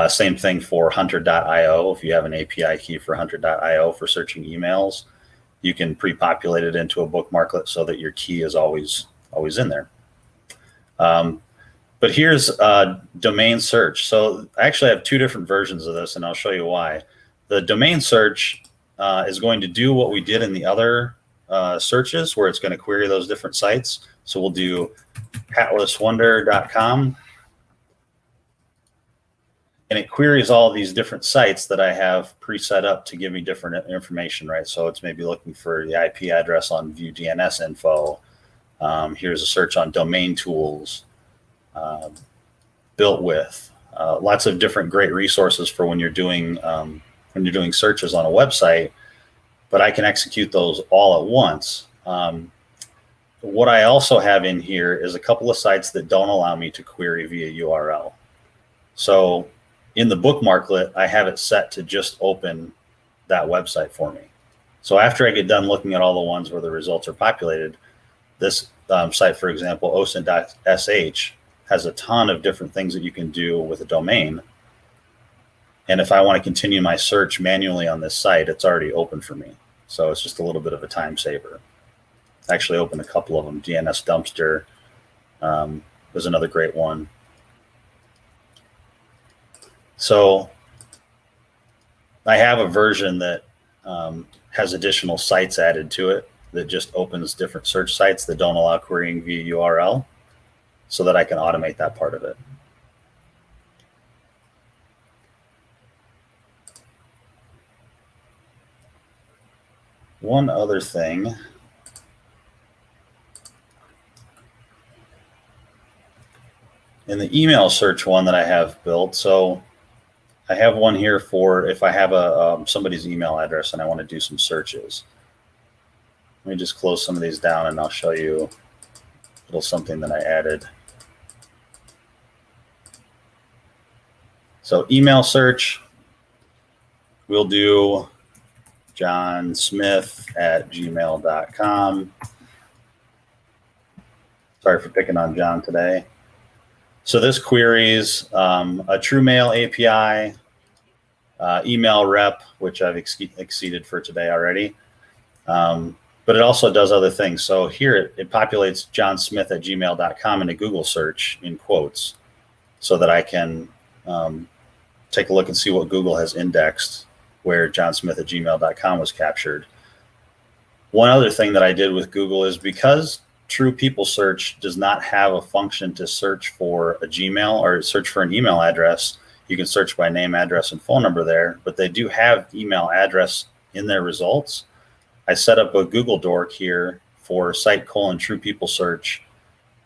Same thing for hunter.io. If you have an API key for hunter.io for searching emails, you can pre-populate it into a bookmarklet so that your key is always in there. But here's domain search. So I actually have two different versions of this, and I'll show you why. The domain search is going to do what we did in the other searches, where it's going to query those different sites. So we'll do atlaswonder.com, and it queries all these different sites that I have pre-set up to give me different information, right? So it's maybe looking for the IP address on view DNS info. Here's a search on domain tools, built with, lots of different great resources for when you're doing searches on a website, but I can execute those all at once. What I also have in here is a couple of sites that don't allow me to query via URL. So in the bookmarklet, I have it set to just open that website for me. So after I get done looking at all the ones where the results are populated, this site, for example, OSINT.sh, has a ton of different things that you can do with a domain. And if I want to continue my search manually on this site, it's already open for me. So it's just a little bit of a time saver. I actually opened a couple of them. DNS Dumpster was another great one. So I have a version that has additional sites added to it that just opens different search sites that don't allow querying via URL, so that I can automate that part of it. One other thing. In the email search one that I have built, so I have one here for if I have somebody's email address and I want to do some searches. Let me just close some of these down and I'll show you a little something that I added. So email search, we'll do johnsmith@gmail.com. Sorry for picking on John today. So this queries a TrueMail API, email rep, which I've exceeded for today already. But it also does other things. So here it populates johnsmith@gmail.com in a Google search in quotes, so that I can take a look and see what Google has indexed where johnsmith@gmail.com was captured. One other thing that I did with Google is, because True People Search does not have a function to search for a Gmail or search for an email address. You can search by name, address, and phone number there, but they do have email address in their results. I set up a Google dork here for site:/True People Search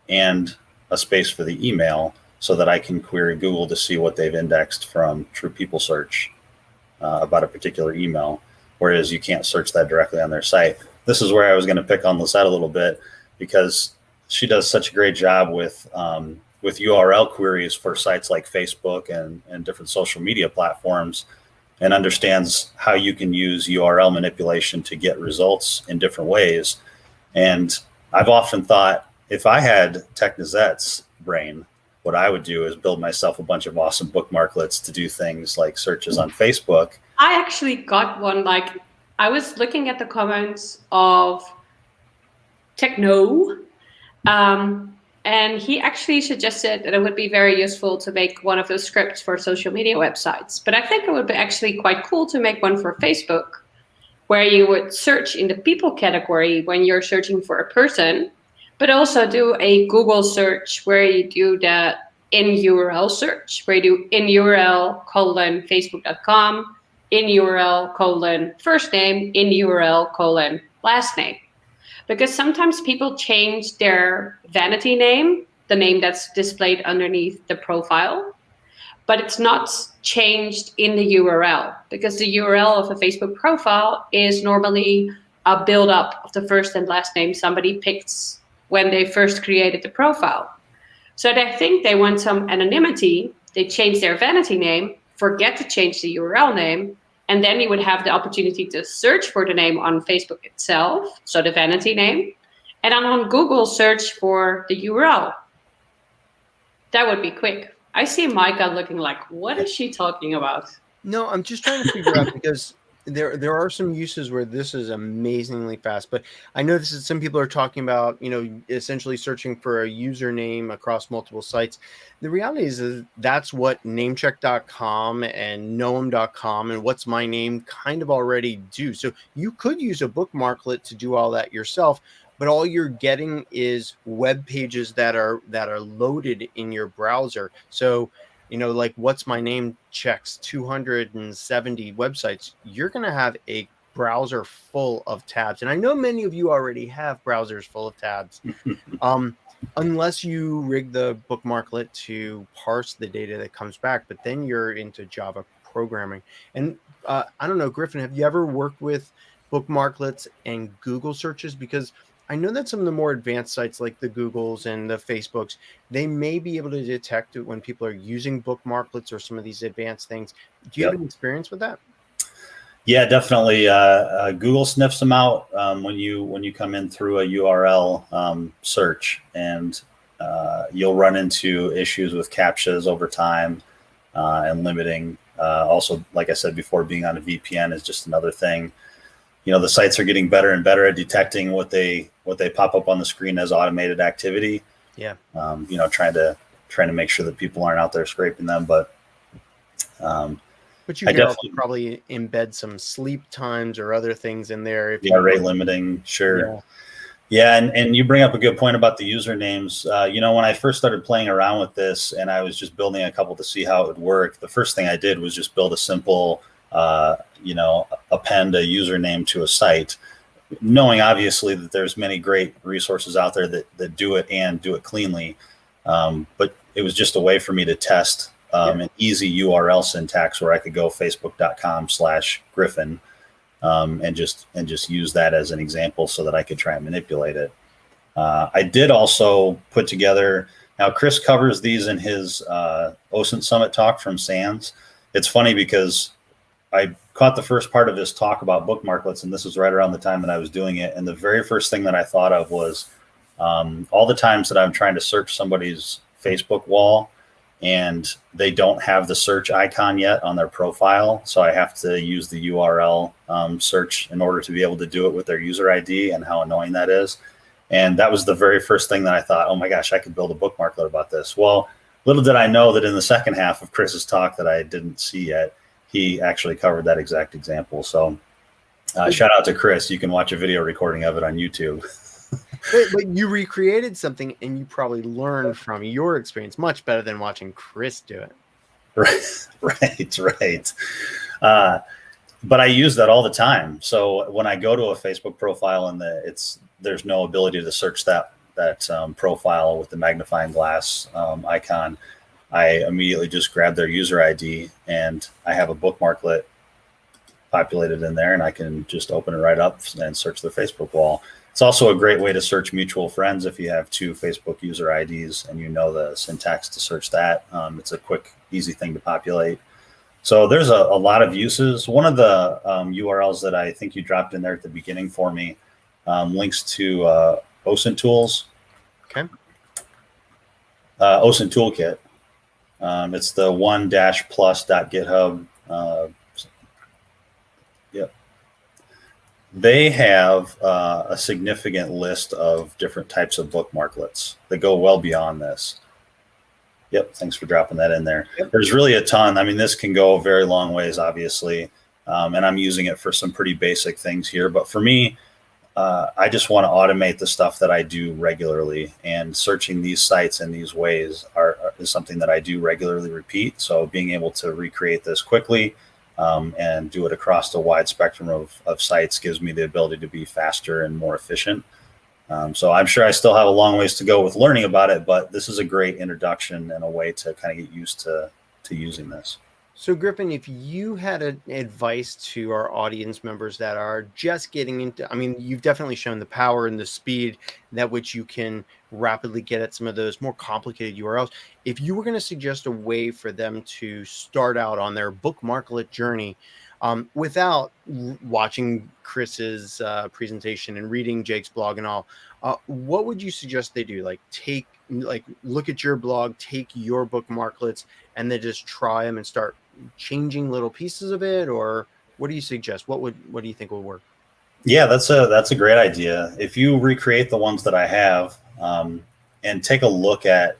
and a space for the email, so that I can query Google to see what they've indexed from True People Search about a particular email, whereas you can't search that directly on their site. This is where I was going to pick on Lisette a little bit, because she does such a great job with URL queries for sites like Facebook and different social media platforms, and understands how you can use URL manipulation to get results in different ways. And I've often thought, if I had Technizette's brain, what I would do is build myself a bunch of awesome bookmarklets to do things like searches on Facebook. I actually got one. Like, I was looking at the comments of Techno, and he actually suggested that it would be very useful to make one of those scripts for social media websites. But I think it would be actually quite cool to make one for Facebook, where you would search in the people category when you're searching for a person, but also do a Google search where you do the in URL search, where you do in URL : facebook.com, in URL : first name, in URL : last name. Because sometimes people change their vanity name, the name that's displayed underneath the profile, but it's not changed in the URL, because the URL of a Facebook profile is normally a build-up of the first and last name somebody picked when they first created the profile. So they think they want some anonymity. They change their vanity name, forget to change the URL name, and then you would have the opportunity to search for the name on Facebook itself, so the vanity name, and then on Google search for the URL. That would be quick. I see Micah looking like, what is she talking about? No, I'm just trying to figure out, because there are some uses where this is amazingly fast, but I know this is, some people are talking about, essentially searching for a username across multiple sites. The reality is that's what namecheck.com and noam.com and what's my name kind of already do. So you could use a bookmarklet to do all that yourself, but all you're getting is web pages that are loaded in your browser. So like what's my name checks 270 websites, you're going to have a browser full of tabs. And I know many of you already have browsers full of tabs, unless you rig the bookmarklet to parse the data that comes back, but then you're into Java programming. And I don't know, Griffin, have you ever worked with bookmarklets and Google searches? Because I know that some of the more advanced sites like the Googles and the Facebooks, they may be able to detect it when people are using bookmarklets or some of these advanced things. Do you have any experience with that? Yeah, definitely. Google sniffs them out when you come in through a URL search, and you'll run into issues with CAPTCHAs over time and limiting. Also, like I said before, being on a VPN is just another thing. The sites are getting better and better at detecting what they pop up on the screen as automated activity. Yeah. Trying to make sure that people aren't out there scraping them, but you can also probably embed some sleep times or other things in there. If rate limiting, sure. Yeah, and you bring up a good point about the usernames. When I first started playing around with this and I was just building a couple to see how it would work, the first thing I did was just build a simple append a username to a site, knowing obviously that there's many great resources out there that do it and do it cleanly. But it was just a way for me to test an easy URL syntax where I could go facebook.com/Griffin and just use that as an example so that I could try and manipulate it. I did also put together, now Chris covers these in his OSINT Summit talk from SANS. It's funny because I caught the first part of his talk about bookmarklets, and this was right around the time that I was doing it. And the very first thing that I thought of was all the times that I'm trying to search somebody's Facebook wall and they don't have the search icon yet on their profile. So I have to use the URL search in order to be able to do it with their user ID, and how annoying that is. And that was the very first thing that I thought, oh my gosh, I could build a bookmarklet about this. Well, little did I know that in the second half of Chris's talk that I didn't see yet, he actually covered that exact example. So shout out to Chris. You can watch a video recording of it on YouTube. But you recreated something, and you probably learned from your experience much better than watching Chris do it. Right. But I use that all the time. So when I go to a Facebook profile and there's no ability to search that profile with the magnifying glass icon, I immediately just grab their user ID, and I have a bookmarklet populated in there, and I can just open it right up and search their Facebook wall. It's also a great way to search mutual friends if you have two Facebook user IDs and you know the syntax to search that. It's a quick, easy thing to populate. So there's a lot of uses. One of the URLs that I think you dropped in there at the beginning for me links to OSINT tools. Okay. OSINT Toolkit. It's the 1-plus.github. Yep. They have a significant list of different types of bookmarklets that go well beyond this. Yep. Thanks for dropping that in there. Yep. There's really a ton. I mean, this can go a very long ways, obviously. And I'm using it for some pretty basic things here. But for me, I just want to automate the stuff that I do regularly, and searching these sites in these ways is something that I do regularly repeat. So being able to recreate this quickly and do it across a wide spectrum of sites gives me the ability to be faster and more efficient. So I'm sure I still have a long ways to go with learning about it, but this is a great introduction and a way to kind of get used to using this. So, Griffin, if you had advice to our audience members that are just getting into, I mean, you've definitely shown the power and the speed that which you can rapidly get at some of those more complicated URLs. If you were going to suggest a way for them to start out on their bookmarklet journey, without watching Chris's presentation and reading Jake's blog and all, what would you suggest they do? Like look at your blog, take your bookmarklets, and then just try them and start changing little pieces of it? Or what do you suggest? What do you think will work? Yeah, that's a great idea. If you recreate the ones that I have, and take a look at,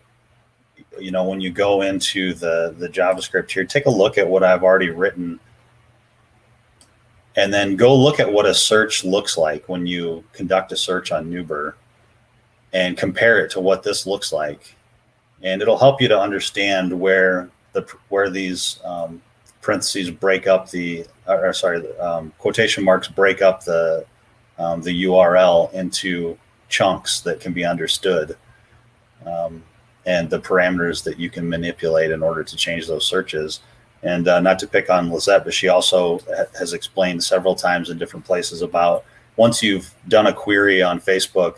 when you go into the JavaScript here, take a look at what I've already written, and then go look at what a search looks like when you conduct a search on Nuber, and compare it to what this looks like. And it'll help you to understand where these parentheses break up quotation marks break up the URL into chunks that can be understood, and the parameters that you can manipulate in order to change those searches. And not to pick on Lizette, but she also has explained several times in different places about once you've done a query on Facebook,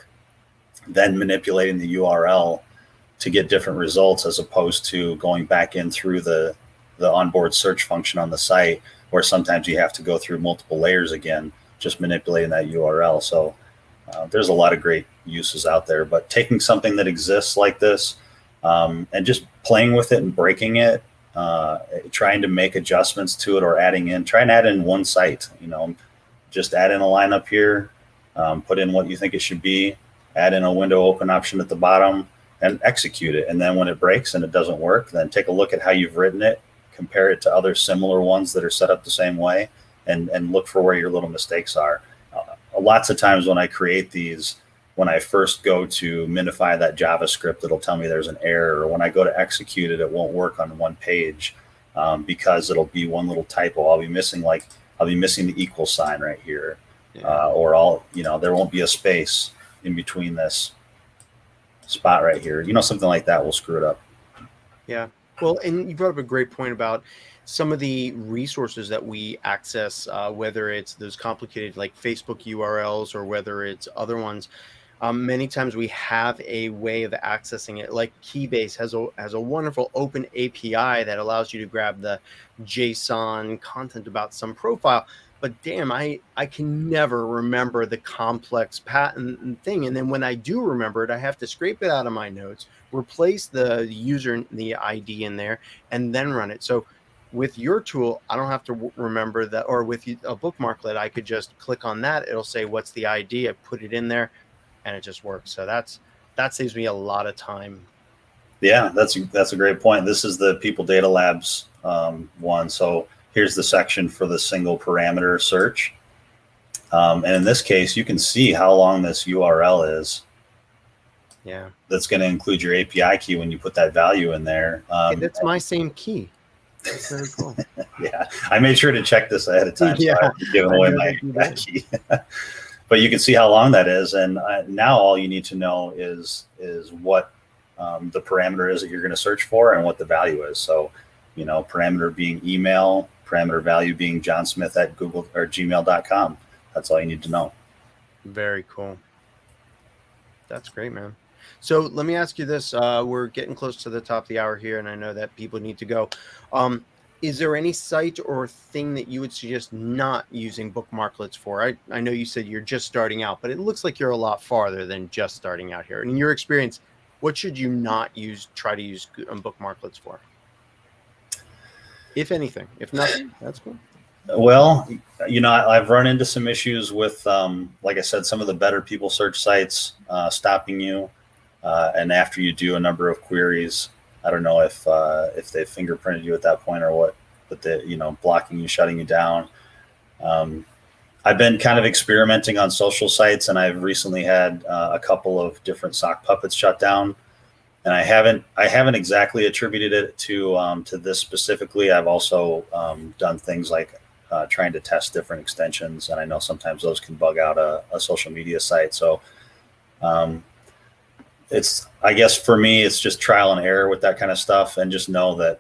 then manipulating the URL to get different results, as opposed to going back in through the onboard search function on the site, where sometimes you have to go through multiple layers again, just manipulating that URL. So there's a lot of great uses out there, but taking something that exists like this, and just playing with it and breaking it, trying to make adjustments to it, or try and add in one site, just add in a line up here, put in what you think it should be, add in a window open option at the bottom, and execute it. And then when it breaks and it doesn't work, then take a look at how you've written it, compare it to other similar ones that are set up the same way, and look for where your little mistakes are. Lots of times when I create these, when I first go to minify that JavaScript, it'll tell me there's an error. Or when I go to execute it, it won't work on one page, because it'll be one little typo. I'll be missing the equal sign right here. Yeah. Or there won't be a space in between this spot right here. Something like that will screw it up. Yeah. Well, and you brought up a great point about some of the resources that we access, whether it's those complicated like Facebook URLs or whether it's other ones. Many times we have a way of accessing it. Like Keybase has a wonderful open API that allows you to grab the JSON content about some profile. But damn, I can never remember the complex pattern thing. And then when I do remember it, I have to scrape it out of my notes, replace the user, the ID in there, and then run it. So with your tool, I don't have to remember that. Or with a Bookmarklet, I could just click on that. It'll say, what's the ID? I put it in there, and it just works. So that saves me a lot of time. Yeah, that's a great point. This is the People Data Labs one. So here's the section for the single parameter search. And in this case, you can see how long this URL is. Yeah. That's going to include your API key when you put that value in there. Hey, that's my same key. That's very cool. Yeah, I made sure to check this ahead of time. Yeah, so I haven't given away my API key. But you can see how long that is. And now all you need to know is what the parameter is that you're going to search for and what the value is. So, parameter being email, parameter value being johnsmith@google or gmail.com. That's all you need to know. Very cool. That's great, man. So let me ask you this. We're getting close to the top of the hour here, and I know that people need to go. Is there any site or thing that you would suggest not using Bookmarklets for? I know you said you're just starting out, but it looks like you're a lot farther than just starting out here. And in your experience, what should you not try to use Bookmarklets for? If anything. If nothing, that's cool. Well, I've run into some issues with, like I said, some of the better people search sites stopping you. And after you do a number of queries, I don't know if they fingerprinted you at that point or what, but they, blocking you, shutting you down. I've been kind of experimenting on social sites, and I've recently had a couple of different sock puppets shut down. And I haven't exactly attributed it to this specifically. I've also done things like trying to test different extensions, and I know sometimes those can bug out a social media site. So I guess for me, it's just trial and error with that kind of stuff, and just know that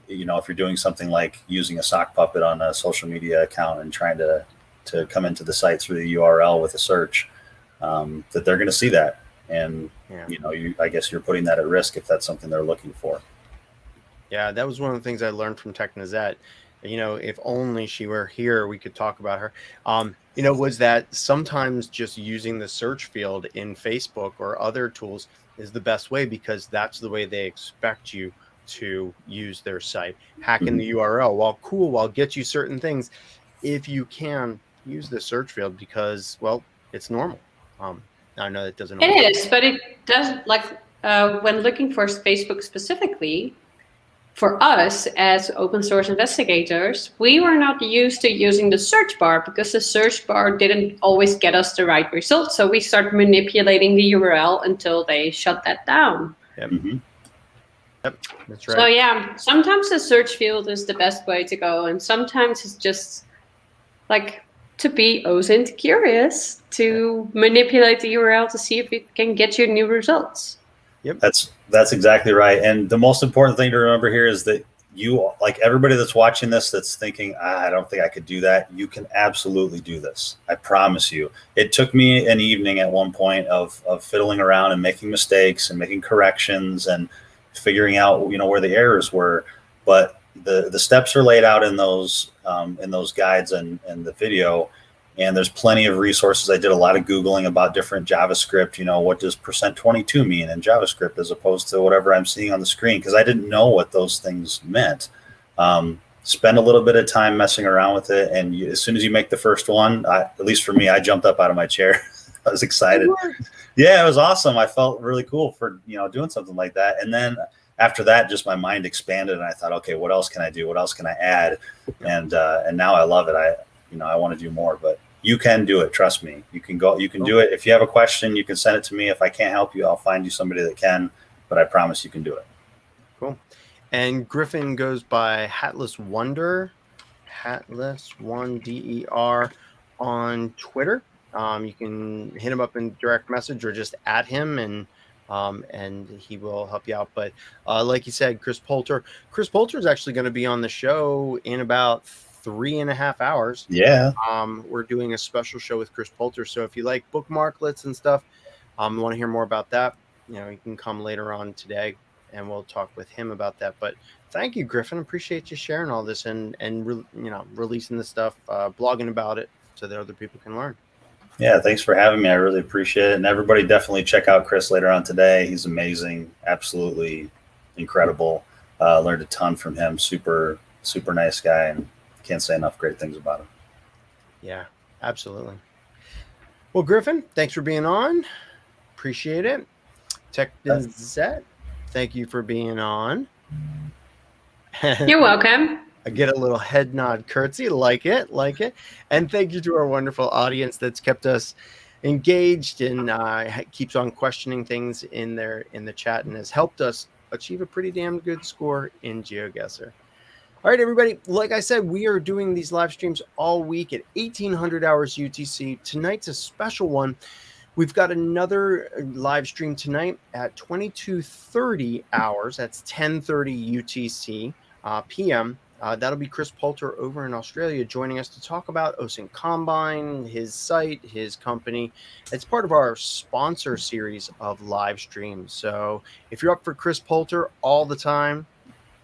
you know, if you're doing something like using a sock puppet on a social media account and trying to come into the site through the URL with a search, that they're going to see that. And, you know, I guess you're putting that at risk if that's something they're looking for. Yeah, that was one of the things I learned from Technazette. You know, if only she were here, we could talk about her. You know, was that sometimes just using the search field in Facebook or other tools is the best way, because that's the way they expect you to use their site. Hacking the URL, while cool, while get you certain things, if you can use the search field, because, well, it's normal. I know that doesn't. It is, but it does, like when looking for Facebook specifically, for us as open source investigators, we were not used to using the search bar, because the search bar didn't always get us the right results. So we started manipulating the URL until they shut that down. Yep. Yep, that's right. So yeah, sometimes the search field is the best way to go, and sometimes it's just like to be OSINT curious, to manipulate the URL to see if it can get you new results. Yep. That's exactly right. And the most important thing to remember here is that you, like everybody that's watching this, that's thinking, I don't think I could do that. You can absolutely do this. I promise you. It took me an evening at one point of fiddling around and making mistakes and making corrections and figuring out, you know, where the errors were. But the steps are laid out in those guides and the video. And there's plenty of resources. I did a lot of Googling about different JavaScript, you know, what does %22 mean in JavaScript as opposed to whatever I'm seeing on the screen, because I didn't know what those things meant. Spend a little bit of time messing around with it. And as soon as you make the first one, at least for me, I jumped up out of my chair. I was excited. Yeah, it was awesome. I felt really cool for, you know, doing something like that. And then after that, just my mind expanded and I thought, okay, what else can I do? What else can I add? And now I love it. I want to do more, but you can do it. Trust me. You can do it. If you have a question, you can send it to me. If I can't help you, I'll find you somebody that can, but I promise you can do it. Cool. And Griffin goes by Hatless Wonder, Hatless1DER on Twitter. You can hit him up in direct message or just at him, and he will help you out. But like you said, Chris Poulter is actually going to be on the show in about 3.5 hours. Yeah. We're doing a special show with Chris Poulter. So if you like bookmarklets and stuff, want to hear more about that, you know, you can come later on today and we'll talk with him about that. But thank you, Griffin. Appreciate you sharing all this and releasing the stuff, blogging about it so that other people can learn. Yeah, thanks for having me. I really appreciate it. And everybody definitely check out Chris later on today. He's amazing. Absolutely incredible. Learned a ton from him. Super, super nice guy. And can't say enough great things about him. Yeah, absolutely. Well, Griffin, thanks for being on. Appreciate it. Technazette, thank you for being on. You're welcome. I get a little head nod curtsy. Like it. And thank you to our wonderful audience that's kept us engaged and keeps on questioning things in the chat and has helped us achieve a pretty damn good score in Geoguessr. All right, everybody. Like I said, we are doing these live streams all week at 1800 hours UTC. Tonight's a special one. We've got another live stream tonight at 2230 hours. That's 10:30 UTC PM. That'll be Chris Poulter over in Australia joining us to talk about OSINT Combine, his site, his company. It's part of our sponsor series of live streams. So if you're up for Chris Poulter all the time,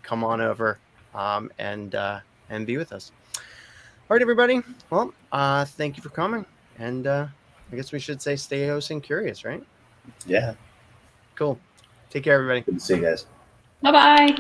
come on over. And be with us. All right, everybody. Well, thank you for coming. And I guess we should say stay OSINT curious, right? Yeah. Cool. Take care, everybody. Good to see you guys. Bye-bye.